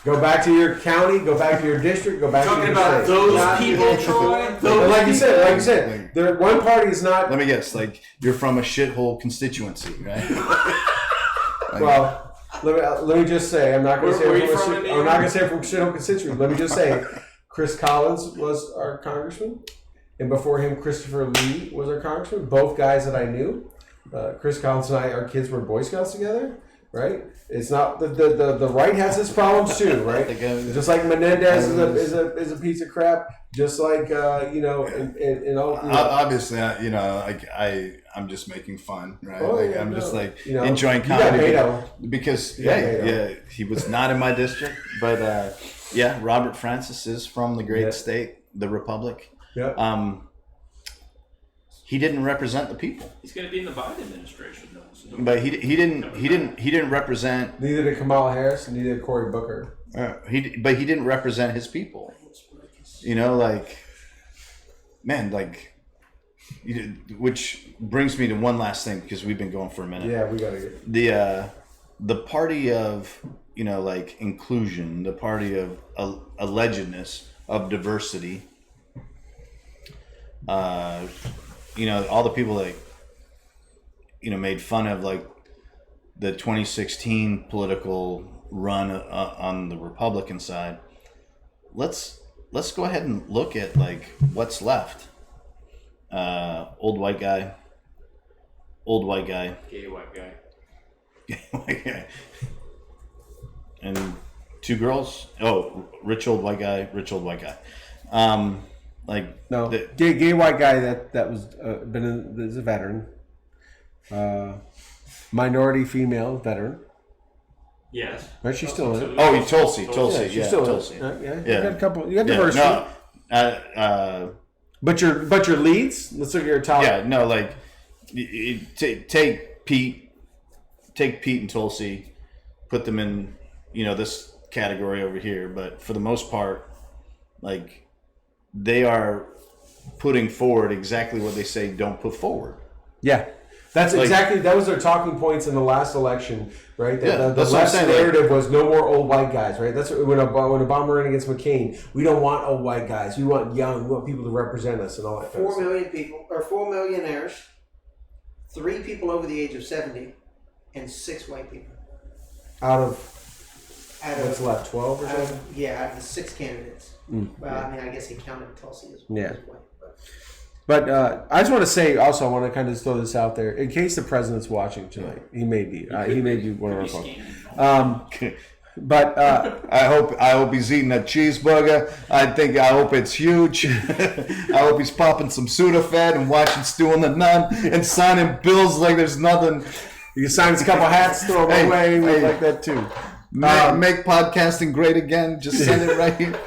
Go back to your county. Go back to your district. Go back to your about state. Those people, Troy. Like you said, one party is not. Let me guess. Like you're from a shithole constituency, right? Well, let me just say, I'm not going to say I'm from shithole constituency. Let me just say, Chris Collins was our congressman, and before him, Christopher Lee was our congressman. Both guys that I knew. Chris Collins and I, our kids were Boy Scouts together, right? It's not the right has its problems too, right? Just like Menendez is a piece of crap. Just like you know, and all. You know. Obviously, you know, like I'm just making fun, right? Oh, like yeah, I'm just like you know, enjoying comedy because he was not in my district, but Robert Francis is from the great state, the Republic. Yeah. He didn't represent the people. He's going to be in the Biden administration, though. So but he didn't represent. Neither did Kamala Harris. Neither did Cory Booker. He didn't represent his people. You know, like, man, like, which brings me to one last thing because we've been going for a minute. Yeah, we gotta get the party of, you know, like inclusion, the party of allegedness, of diversity. You know, all the people that, you know, made fun of like the 2016 political run on the Republican side. let's go ahead and look at like what's left. Old white guy. Gay white guy. White guy. And two girls. Oh, rich old white guy. No, gay white guy that was is a veteran. Minority female veteran. Yes. Right, she's still in it. Oh, Tulsi. Yeah, she's still Tulsi. in it. Yeah. Yeah. You got a couple. You got diversity. No, But your leads. Let's look at your top. yeah, no, like take Pete and Tulsi, put them in this category over here. But for the most part, like they are putting forward exactly what they say don't put forward. Yeah. That's Like- exactly, that was their talking points in the last election, right? The that's what I'm last saying, narrative was no more old white guys, right? That's when Obama ran against McCain. We don't want old white guys. We want young. We want people to represent us and all that. 4 million people, or 4 millionaires, 3 people over the age of 70, and 6 white people. Out of what's left, 12 or Out something? of, out of the 6 candidates. Well, I mean, I guess he counted Tulsi as Yeah. as white. But I just want to say also, I want to kind of throw this out there in case the president's watching tonight. He may be. He may be one of our folks. But I hope he's eating a cheeseburger. I hope it's huge. I hope he's popping some Sudafed and watching Stu and the Nunn and signing bills like there's nothing. you can sign us a couple hats, throw them away. We like that too. Make podcasting great again. Just send it right here.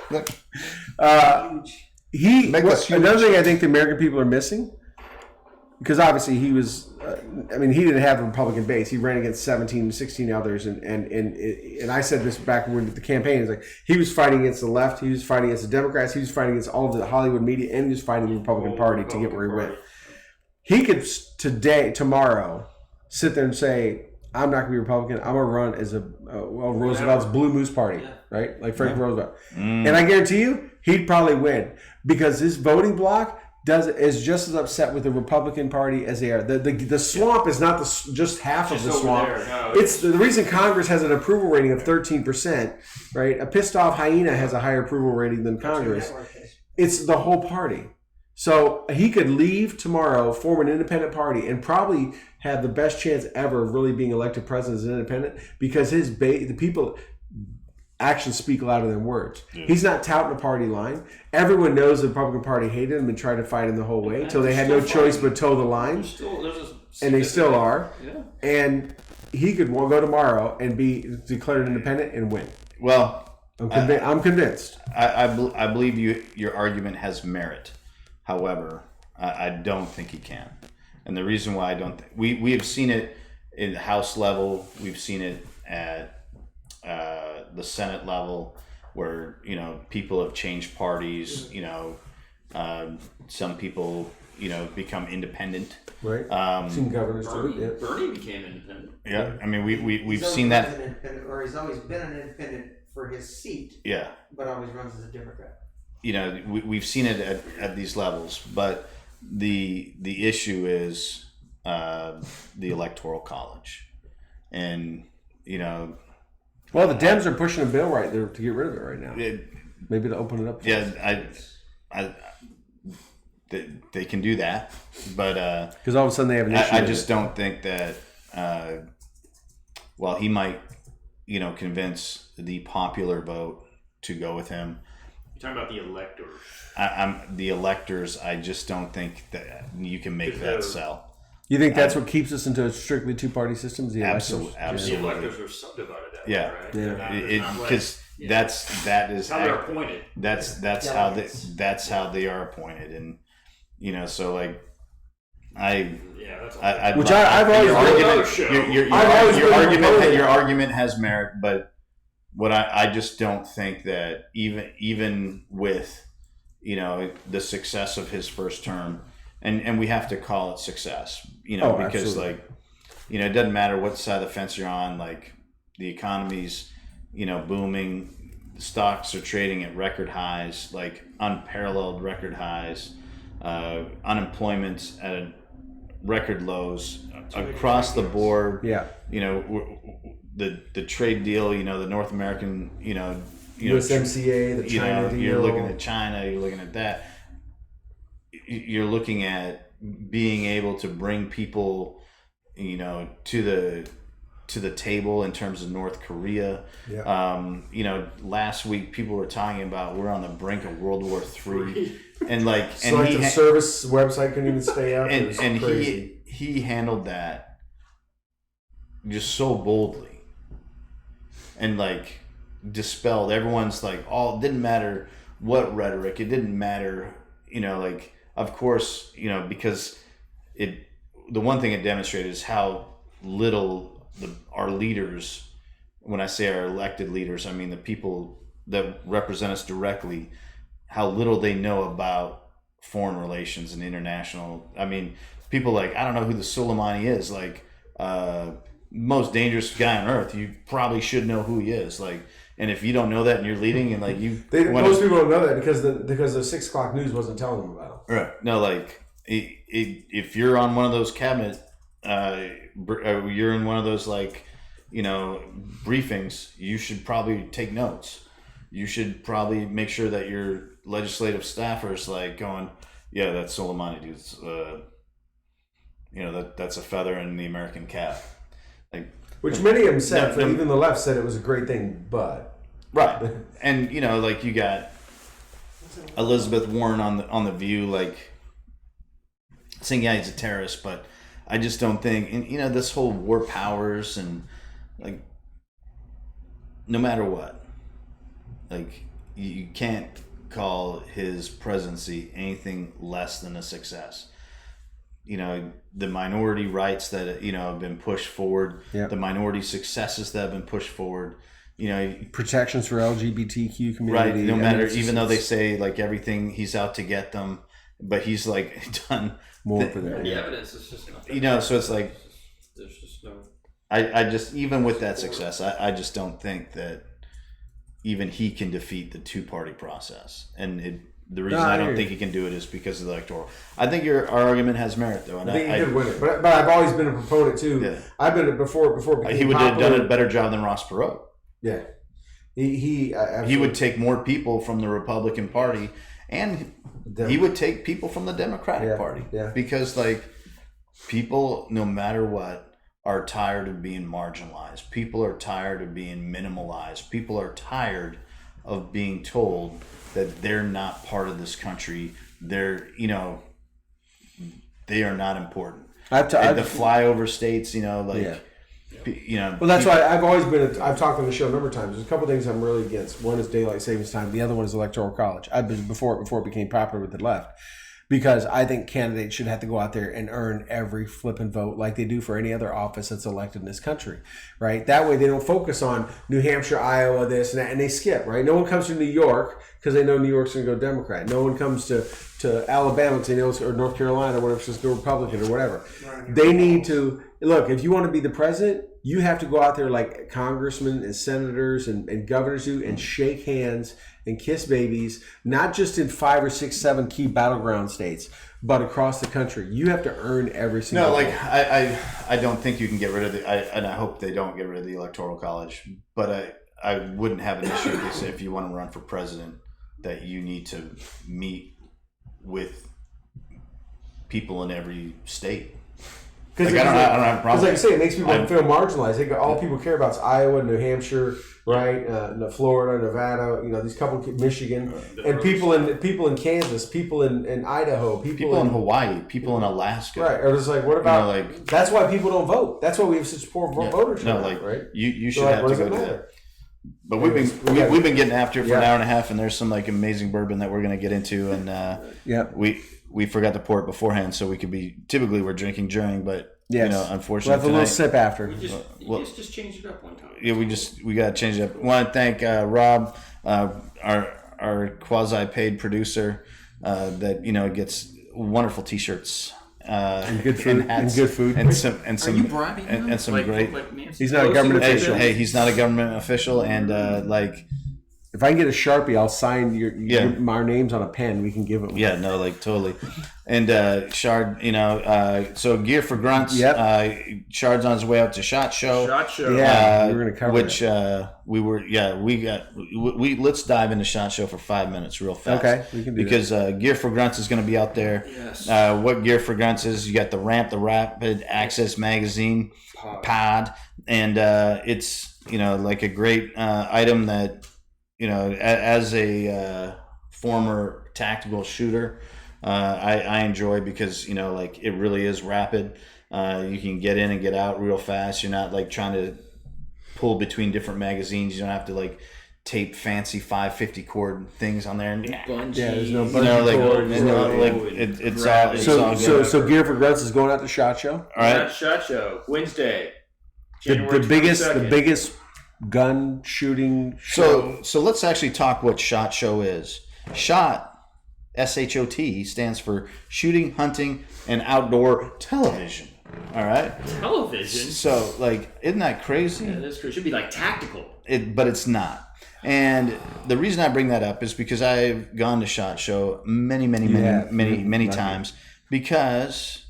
Huge. Another thing I think the American people are missing, because obviously he was, he didn't have a Republican base. He ran against 17, 16 others, and I said this back when the campaign is like he was fighting against the left, he was fighting against the Democrats, he was fighting against all of the Hollywood media, and he was fighting the Republican Party to get where he went. He could tomorrow, sit there and say, I'm not going to be Republican. I'm going to run as Roosevelt's Blue Moose Party, right? Like Franklin Roosevelt. And I guarantee you, he'd probably win because his voting bloc is just as upset with the Republican Party as they are. The swamp is not just half of the swamp. No, It's the reason Congress has an approval rating of 13%, right? A pissed off hyena has a higher approval rating than Congress. It's the whole party. So he could leave tomorrow, form an independent party, and probably have the best chance ever of really being elected president as an independent because the people actions speak louder than words. Yeah. He's not touting a party line. Everyone knows the Republican Party hated him and tried to fight him the whole way until they had no choice but toe the line. And they still are. Yeah. And he could go tomorrow and be declared independent and win. Well, I'm convinced. I believe your argument has merit. However, I don't think he can. And the reason why I don't we have seen it in the House level. We've seen it at the Senate level where, people have changed parties, some people, become independent. Right. Seen governors do it. Bernie became independent. Yeah. I mean, we've seen that. Or he's always been an independent for his seat. Yeah. But always runs as a Democrat. We've seen it at these levels, but the issue is the Electoral College, and well, the Dems are pushing a bill right there to get rid of it right now. Maybe to open it up. Yeah, they can do that, but because all of a sudden they have an issue. I just don't think that. Well, he might, convince the popular vote to go with him. You're talking about the electors. I'm the electors. I just don't think that you can make that sell. You think that's what keeps us into a strictly two-party system? Absolutely. The electors are subdivided that way, right? Yeah. Because that is how they're appointed. That's how they are appointed, and so like your argument has merit, but what I just don't think that even with the success of his first term, and we have to call it success, because absolutely. It doesn't matter what side of the fence you're on. Like the economy's booming, the stocks are trading at record highs, like unparalleled record highs, unemployment's at record lows across the board. Yeah. The trade deal, the North American, USMCA, the China deal. You're looking at China. You're looking at that. You're looking at being able to bring people, to the table in terms of North Korea. Yeah. Last week people were talking about we're on the brink of World War III, and Selective service website couldn't even stay up. And crazy. he handled that just so boldly, and dispelled everyone's all. It didn't matter what rhetoric. It didn't matter, of course, because the one thing it demonstrated is how little our leaders, when I say our elected leaders, I mean the people that represent us directly, how little they know about foreign relations and international. I mean, people I don't know who the Soleimani is, most dangerous guy on earth. You probably should know who he is. And if you don't know that and you're leading and most people don't know that because the 6 o'clock news wasn't telling them about it. Right. No, if you're on one of those cabinet, you're in one of those briefings, you should probably take notes. You should probably make sure that your legislative staffers going, yeah, that Soleimani dude's, that's a feather in the American cap. Which many of them said, even the left said it was a great thing, but right. And you got Elizabeth Warren on the View, saying yeah, he's a terrorist, but I just don't think, and this whole war powers and no matter what, you can't call his presidency anything less than a success. The minority rights that have been pushed forward, the minority successes that have been pushed forward, protections for LGBTQ community, right? No matter, even though they say everything, he's out to get them, but he's done more for them. The evidence is just not so it's there's just no. I just, even with that success, I just don't think that even he can defeat the 2-party process, and the reason I don't think he can do it is because of the electoral. I think our argument has merit, though, and I think he could win it. But I've always been a proponent too. Yeah. I've been before. He would have done a better job than Ross Perot. Yeah, he would take more people from the Republican Party, and he would take people from the Democratic Party. Yeah, because people, no matter what, are tired of being marginalized. People are tired of being minimalized. People are tired of being told that they're not part of this country. They're, they are not important. The flyover states, Well, that's why I've always been. I've talked on the show a number of times. There's a couple things I'm really against. One is daylight savings time. The other one is electoral college. I've been before it became popular with the left. Because I think candidates should have to go out there and earn every flipping vote like they do for any other office that's elected in this country, right? That way they don't focus on New Hampshire, Iowa, this and that, and they skip, right? No one comes to New York because they know New York's going to go Democrat. No one comes to Alabama because they know or North Carolina or whatever, it's just go Republican or whatever. They need to, look, if you want to be the president, you have to go out there like congressmen and senators and governors do and shake hands and kiss babies, not just in 5 or 6, 7 key battleground states, but across the country. You have to earn every single vote. I don't think you can get rid of and I hope they don't get rid of the Electoral College, but I wouldn't have an issue with if you want to run for president that you need to meet with people in every state. Because I don't have a problem. Because, like I say, it makes people feel marginalized. All people care about is Iowa, New Hampshire, right? Florida, Nevada. These couple, Michigan, and people in Kansas, people in Idaho, people in Hawaii, people in Alaska, right? Or it's what about? That's why people don't vote. That's why we have such poor votership. No, right? You should have to go do that. But we've been getting after it for an hour and a half, and there's some amazing bourbon that we're going to get into, and we forgot to pour it beforehand, so we could be. Typically, we're drinking during, but unfortunately, we'll have a little sip after. You just changed it up one time. Yeah, we got to change it up. I want to thank Rob, our quasi paid producer, that gets wonderful T-shirts. And good food, and good food, and some. Are you bribing him? And some great. He's not a government official. Hey, he's not a government official, and if I can get a Sharpie, I'll sign our names on a pen. We can give it. Yeah, no, like totally. And Shard, so Gear for Grunts. Yep. Shard's on his way out to SHOT Show. SHOT Show. Yeah, we were gonna cover which that. let's dive into SHOT Show for 5 minutes real fast. Okay, we can do because Gear for Grunts is going to be out there. Yes. What Gear for Grunts is? You got the Rapid Access Magazine pod, and it's like a great item that as a former tactical shooter, I enjoy because like it really is rapid. You can get in and get out real fast. You're not like trying to pull between different magazines. You don't have to like tape fancy 550 cord things on there. And there's no bungee cord. It's all good. So Gear for Grunts is going out to SHOT Show. All right, SHOT Show Wednesday. The biggest gun shooting show. So let's actually talk what SHOT Show is. SHOT, SHOT, stands for Shooting, Hunting, and Outdoor Television. All right. Television. So isn't that crazy? Yeah, that's true. It should be like tactical. But it's not. And the reason I bring that up is because I've gone to SHOT Show many times because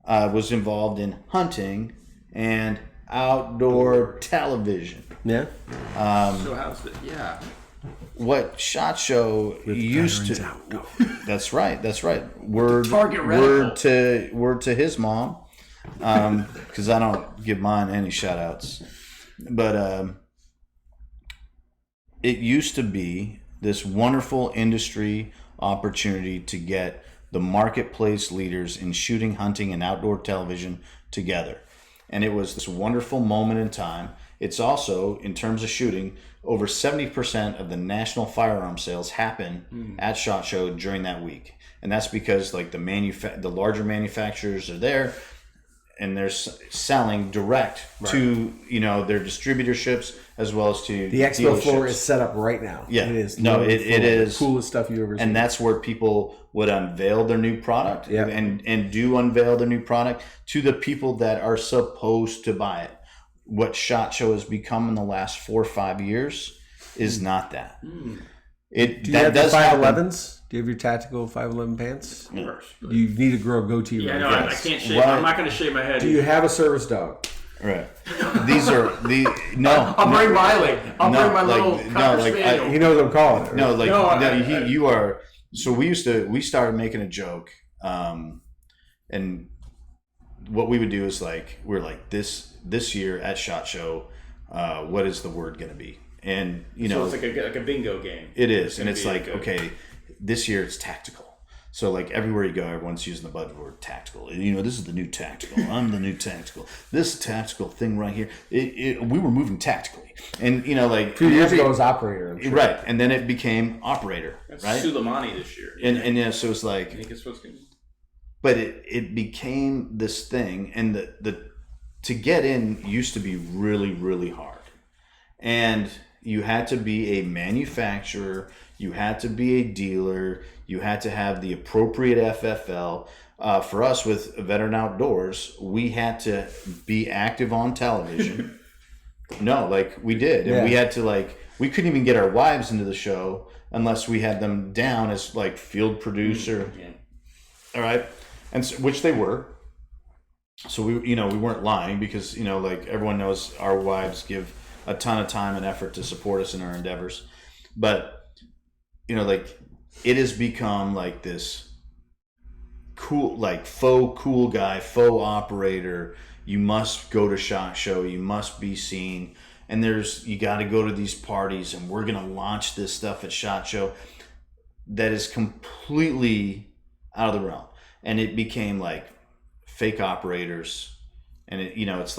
I was involved in hunting and outdoor television. Yeah. So how's it? Yeah. What SHOT Show used to. That's right. Word to his mom, because I don't give mine any shout outs. But it used to be this wonderful industry opportunity to get the marketplace leaders in shooting, hunting, and outdoor television together. And it was this wonderful moment in time. It's also, in terms of shooting, over 70% of the national firearm sales happen at SHOT Show during that week. And that's because the larger manufacturers are there and they're selling direct to their distributorships as well as to the expo dealerships. Floor is set up right now. Yeah, it is. No, it is the coolest stuff you ever seen. And that's where people would unveil their new product and do unveil their new product to the people that are supposed to buy it. What SHOT Show has become in the last 4 or 5 years is not that. Do you have the 511s? Do you have your tactical 511 pants? Of course. You need to grow a goatee. Yeah, right? no, I can't shave. I'm not going to shave my head. Do you have a service dog? Right. These are the no. I'll bring Riley. I'll bring my little cocker spaniel. He knows what I'm calling it. No, you are. So we started making a joke, and what we would do is we're like this year at SHOT Show, what is the word going to be? And so it's like a bingo game. It is, and it's okay, this year it's tactical. So everywhere you go, everyone's using the buzzword tactical. This is the new tactical. I'm the new tactical. This tactical thing right here. We were moving tactically, and 2 years ago it was operator. I'm sure. Right, and then it became operator. That's right, Suleimani this year. And so it's I think it's what's going. But it became this thing, and the to get in used to be really, really hard, and you had to be a manufacturer, you had to be a dealer, you had to have the appropriate FFL. For us with Veteran Outdoors, we had to be active on television. No, we did, and we had to we couldn't even get our wives into the show unless we had them down as field producer. Yeah. All right. And so, which they were. So we weren't lying because everyone knows our wives give a ton of time and effort to support us in our endeavors, but it has become this cool faux cool guy, faux operator. You must go to SHOT Show. You must be seen, and you got to go to these parties, and we're gonna launch this stuff at SHOT Show. That is completely out of the realm. And it became fake operators, and it's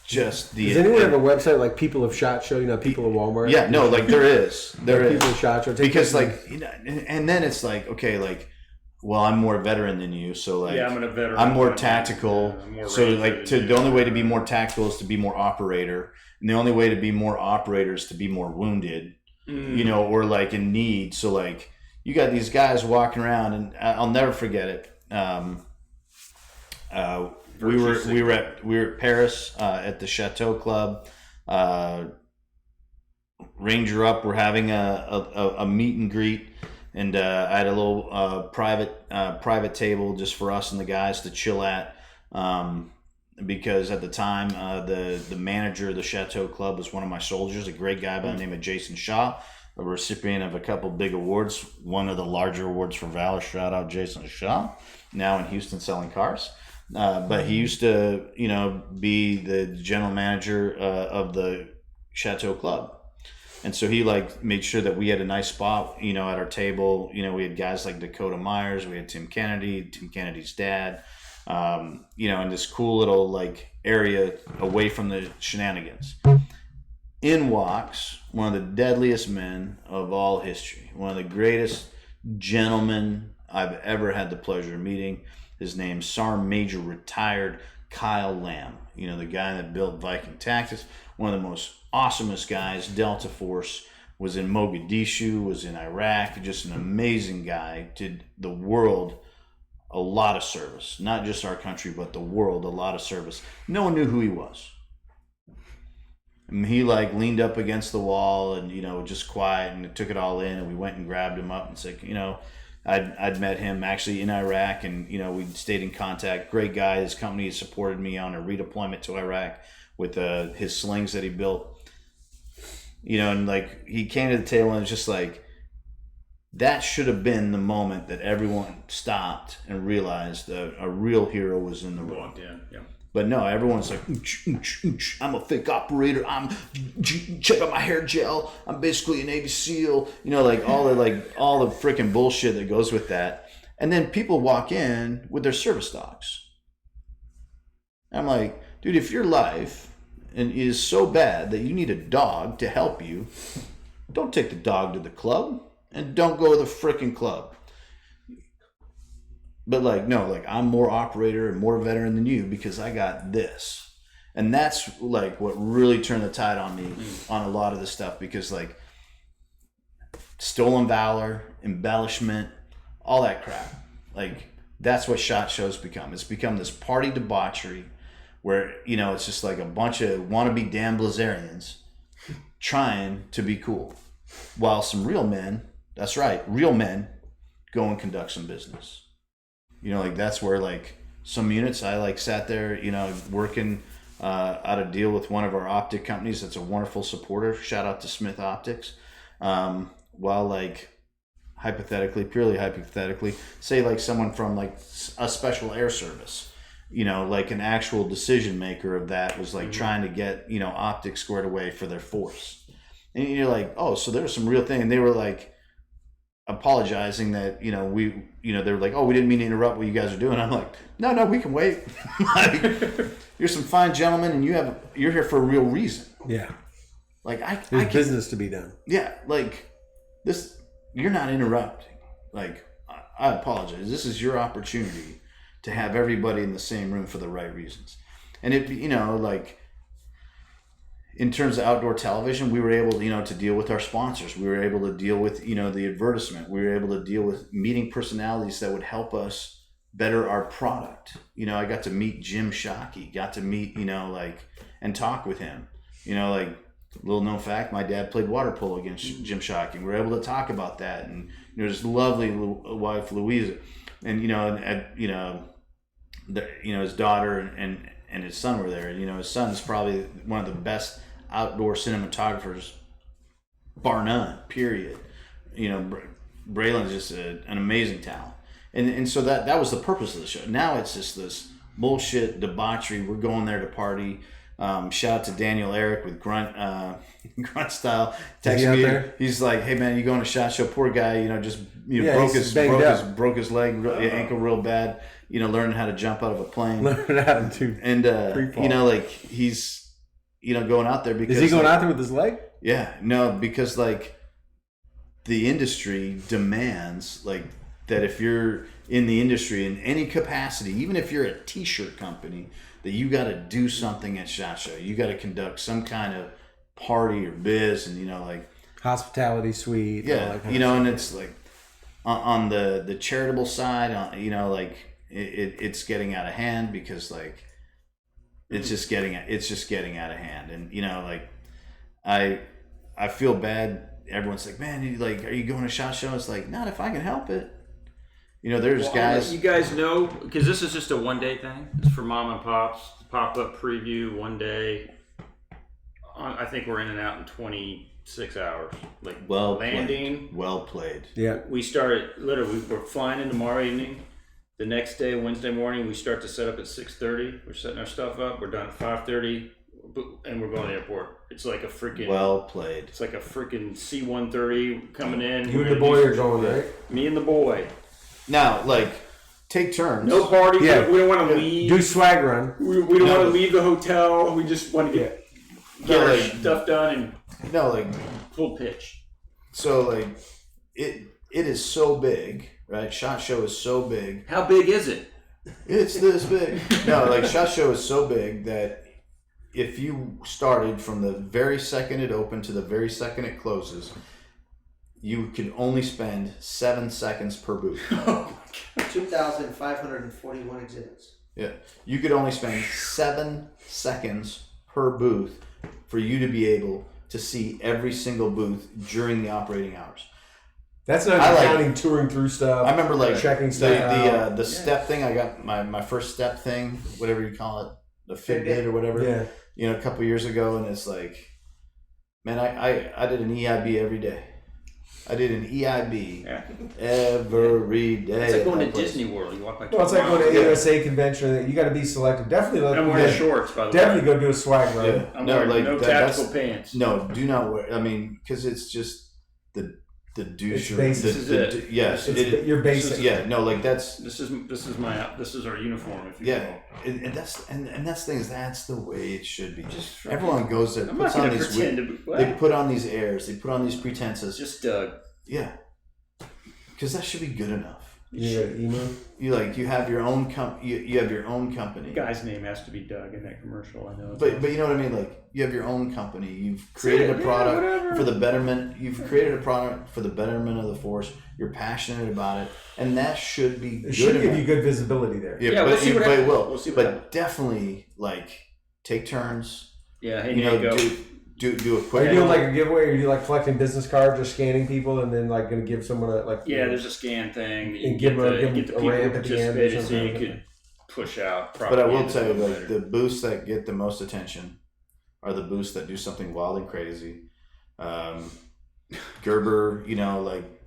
just the. Does anyone have a website People of SHOT Show? People of Walmart. Yeah, no, there is, there is People of SHOT Show because and then it's okay, well, I'm more veteran than you, so I'm a veteran. I'm more tactical. More so the only way to be more tactical is to be more operator, and the only way to be more operator is to be more wounded, or in need. So you got these guys walking around, and I'll never forget it. We were at Paris at the Chateau Club. Ranger up. We're having a meet and greet, and I had a little private table just for us and the guys to chill at. Because at the time, the manager of the Chateau Club was one of my soldiers, a great guy by the name of Jason Shaw, a recipient of a couple big awards, one of the larger awards for valor. Shout out Jason Shaw, now in Houston selling cars. But he used to, be the general manager of the Chateau Club. And so he made sure that we had a nice spot, at our table. We had guys like Dakota Myers, we had Tim Kennedy's dad, in this cool little area away from the shenanigans. In walks one of the deadliest men of all history, one of the greatest gentlemen I've ever had the pleasure of meeting. His name's Sergeant Major retired Kyle Lamb, the guy that built Viking Tactics, one of the most awesomest guys. Delta Force, was in Mogadishu, was in Iraq, just an amazing guy. Did the world a lot of service, not just our country, but the world a lot of service. No one knew who he was. And he leaned up against the wall and, just quiet, and took it all in, and we went and grabbed him up and said, I'd met him actually in Iraq, and, we stayed in contact. Great guy. His company has supported me on a redeployment to Iraq with his slings that he built. And he came to the table and was just that should have been the moment that everyone stopped and realized that a real hero was in the room. Walked in, yeah. But no, everyone's I'm a fake operator. Check out my hair gel. I'm basically a Navy SEAL. All the freaking bullshit that goes with that. And then people walk in with their service dogs. I'm like, dude, if your life is so bad that you need a dog to help you, don't take the dog to the club and don't go to the freaking club. But no, I'm more operator and more veteran than you because I got this. And that's what really turned the tide on me on a lot of this stuff, because stolen valor, embellishment, all that crap. That's what SHOT Show's become. It's become this party debauchery where, it's just a bunch of wannabe Dan Blazarians trying to be cool. While some real men, that's right, real men, go and conduct some business. That's where some units I sat there, working out a deal with one of our optic companies that's a wonderful supporter. Shout out to Smith Optics. While purely hypothetically, say someone from a special air service, an actual decision maker of that was trying to get, optics squared away for their force. And you're oh, so there's some real thing. And they were apologizing that they were oh, we didn't mean to interrupt what you guys are doing. I'm no, we can wait. You're some fine gentlemen, and you're here for a real reason. Yeah, there's business to be done. Yeah, this, you're not interrupting. I apologize. This is your opportunity to have everybody in the same room for the right reasons. And it in terms of outdoor television, we were able, to deal with our sponsors. We were able to deal with, the advertisement. We were able to deal with meeting personalities that would help us better our product. I got to meet Jim Shockey, got to meet, and talk with him. Little known fact, my dad played water polo against Jim Shockey. We were able to talk about that. And, his lovely wife, Louisa, and, his daughter and his son were there. His son's probably one of the best outdoor cinematographers, bar none, period. Braylon's just an amazing talent. And so that was the purpose of the show. Now it's just this bullshit debauchery. We're going there to party. Shout out to Daniel Eric with Grunt Style. Texted me. There? He's hey man, you going to SHOT Show? Poor guy, broke his leg, ankle real bad. Learning how to jump out of a plane. Learning how to and he's going out there because is he going out there with his leg? Yeah, no, because the industry demands that if you're in the industry in any capacity, even if you're a t-shirt company, that you got to do something at SHOT Show. You got to conduct some kind of party or biz, and hospitality suite. Yeah, and it's on the charitable side, it's getting out of hand because it's just getting out of hand. And I feel bad. Everyone's like, man, are you going to SHOT Show? It's like, not if I can help it. You know, there's guys. You guys know, because this is just a one-day thing. It's for mom and pops, pop-up preview, one day. I think we're in and out in 26 hours. Like, landing. Well played. Yeah. We started, literally, we're flying in tomorrow evening. The next day, Wednesday morning, we start to set up at 6:30. We're setting our stuff up. We're done at 5:30, and we're going to the airport. It's like a freaking... Well played. It's like a freaking C-130 coming in. You and the boy are going, right? Me and the boy. Now, take turns. No party. Yeah. We don't want to leave. Do swag run. We don't want to leave the hotel. We just want to get our stuff done and full pitch. So, it is so big, right? SHOT Show is so big. How big is it? It's this big. No, SHOT Show is so big that if you started from the very second it opened to the very second it closes, you could only spend 7 seconds per booth. 2,541 exhibits. Yeah. You could only spend 7 seconds per booth for you to be able to see every single booth during the operating hours. That's not counting touring through stuff. I remember checking stuff the step thing. I got my first step thing, whatever you call it, the Fitbit or whatever. Yeah. You know, a couple years ago, and it's like, man, I did an EIB every day. I did an EIB every day. It's like going to Disney World. You walk like. Well, it's like going to a USA convention. You got to be selective. Definitely. I'm wearing shorts, by the way. Definitely go do a swag run. Yeah. I'm wearing no tactical pants. No, do not wear. I mean, because it's just the douche. This is it. Yes, you're basic. This is our uniform. If you will. And that's the thing is that's the way it should be. Just everyone goes there, I'm puts not on gonna these pretend to be, they put on these airs, they put on these pretenses. Just Doug. Yeah, because that should be good enough. You got emo? You have your own you have your own company. The guy's name has to be Doug in that commercial. I know. But you know what I mean. You have your own company. You've created a product for the betterment. You've created a product for the betterment of the force. You're passionate about it, and that should be. It should give you good visibility there. Yeah, we'll see what happens. We'll see. But definitely take turns. Yeah, hey, go. Do a quick. Are you doing like a giveaway? Or are you like collecting business cards or scanning people and then like going to give someone a there's a scan thing. And give them the people who ramp at the end or participated so you something. could push out. But I will tell you, the booths that get the most attention are the booths that do something wild and crazy. Gerber,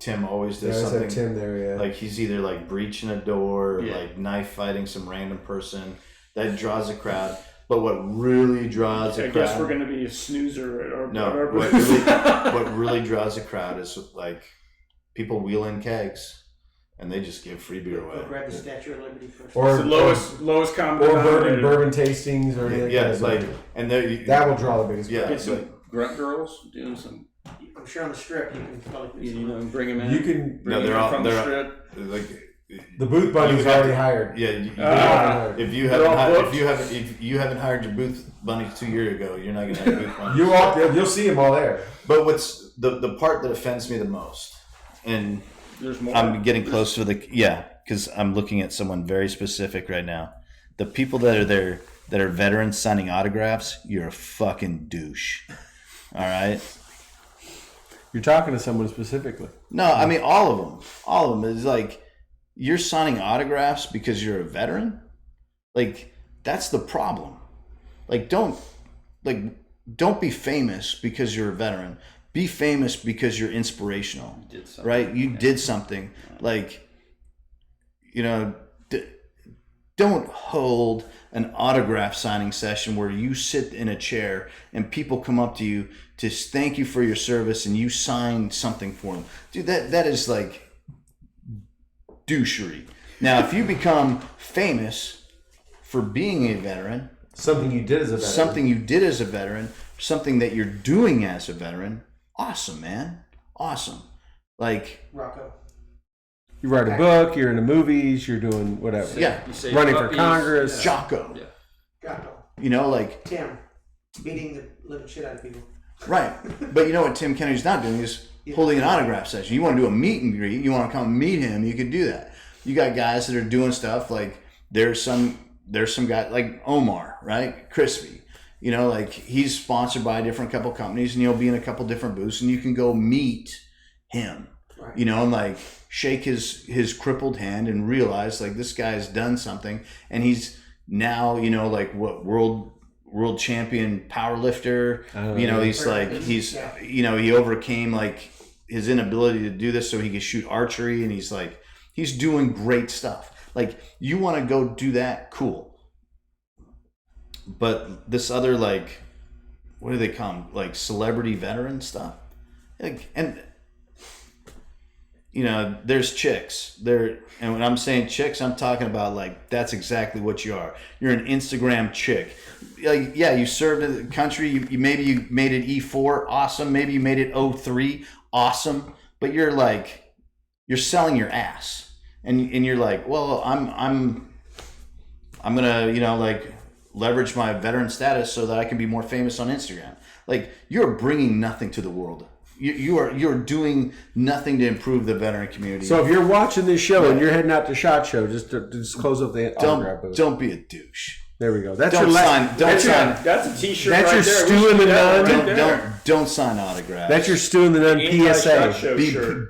Tim always does something. Have Tim there, yeah. He's either breaching a door or knife fighting some random person that draws a crowd. But what really draws a crowd... I guess we're going to be a snoozer at our what really draws a crowd is people wheel in kegs and they just give free beer away. Go grab the Statue of Liberty first. Or the lowest common or bourbon tastings or anything. And that will draw the biggest crowd. Get some grunt girls doing some... I'm sure on the strip you can probably bring them in. You can... The booth bunny's already hired. Yeah, if you haven't hired your booth bunny 2 years ago, you're not gonna have booth bunny. You'll see them all there. But what's the part that offends me the most, and there's more. I'm getting close to because I'm looking at someone very specific right now. The people that are there that are veterans signing autographs, you're a fucking douche. All right. You're talking to someone specifically. No, I mean all of them. All of them is you're signing autographs because you're a veteran? That's the problem. Don't be famous because you're a veteran. Be famous because you're inspirational. You did something. Right? You did something. Don't hold an autograph signing session where you sit in a chair and people come up to you to thank you for your service and you sign something for them. Dude, that is douchery. Now, if you become famous for being a veteran, something you did as a veteran, something that you're doing as a veteran, awesome, man. Awesome. Rocco. You write a book, you're in the movies, you're doing whatever. Yeah. Running for Congress. Jocko. Yeah. Jocko. Tim. Beating the living shit out of people. Right. But you know what Tim Kennedy's not doing is holding an autograph session. You want to do a meet and greet, you want to come meet him, you can do that. You got guys that are doing stuff there's some guy like Omar, right? Crispy. You know, like he's sponsored by a different couple companies, and he'll be in a couple different booths, and you can go meet him. Right. You know, and like shake his crippled hand and realize like this guy's done something, and he's now, you know, like what world champion power lifter. You know, he's like you know, he overcame like his inability to do this so he could shoot archery, and he's like he's doing great stuff. Like you want to go do that, cool. But this other like, what do they call them? Like celebrity veteran stuff. Like, and you know, there's chicks there, and when I'm saying chicks, I'm talking about like that's exactly what you are. You're an Instagram chick. Like, yeah, you served in the country. You maybe you made it E4, awesome. Maybe you made it O3, awesome. But you're like, you're selling your ass, and you're like, well, I'm gonna, you know, like leverage my veteran status so that I can be more famous on Instagram. Like you're bringing nothing to the world. You're doing nothing to improve the veteran community. So if you're watching this show and you're heading out to SHOT Show, just close up the autograph booth. Don't be a douche. There we go. That's Don't your sign. Don't sign. That's a T-shirt. That's right your there. Stu in the Nunn. Don't sign autographs. That's your Stu in the Nunn PSA.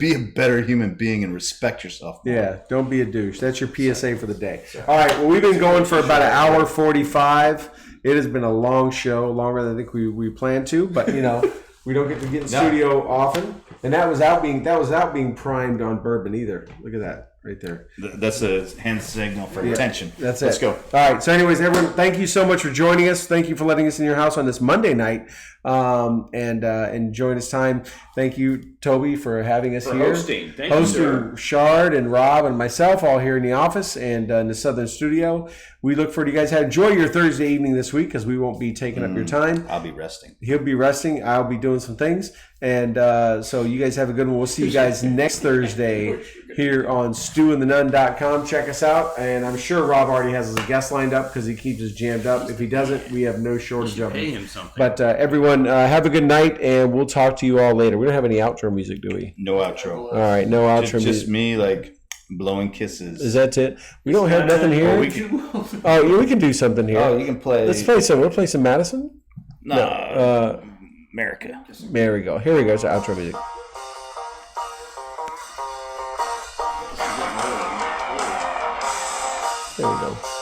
Be a better human being and respect yourself more. Yeah, don't be a douche. That's your PSA for the day. All right, well, we've been going for about an hour 45. It has been a long show, longer than I think we planned to, but you know, we don't get to get in studio often. And that was out being primed on bourbon either. Look at that right there. That's a hand signal for attention. That's it. Let's go. All right. So, anyways, everyone, thank you so much for joining us. Thank you for letting us in your house on this Monday night and enjoying this time. Thank you, Toby, for having us here. Hosting. Thank you, sir. Shard and Rob and myself all here in the office and in the Southern Studio. We look forward to you guys. Enjoy your Thursday evening this week because we won't be taking up your time. I'll be resting. He'll be resting. I'll be doing some things. And so you guys have a good one. We'll see you guys next Thursday here on stewandthenunn.com. Check us out. And I'm sure Rob already has his guest lined up because he keeps us jammed up. If he doesn't, we have no shortage of Pay them. him something. But everyone, have a good night, and we'll talk to you all later. We don't have any outro music, do we? No outro. All right, no outro Just music. me like blowing kisses. Is that it? We don't have nothing here. we can, Oh, yeah, we can do something here. you can play. Let's play some. We'll play some Madison. No. America. There we go. Here we go. It's our outro music. There we go.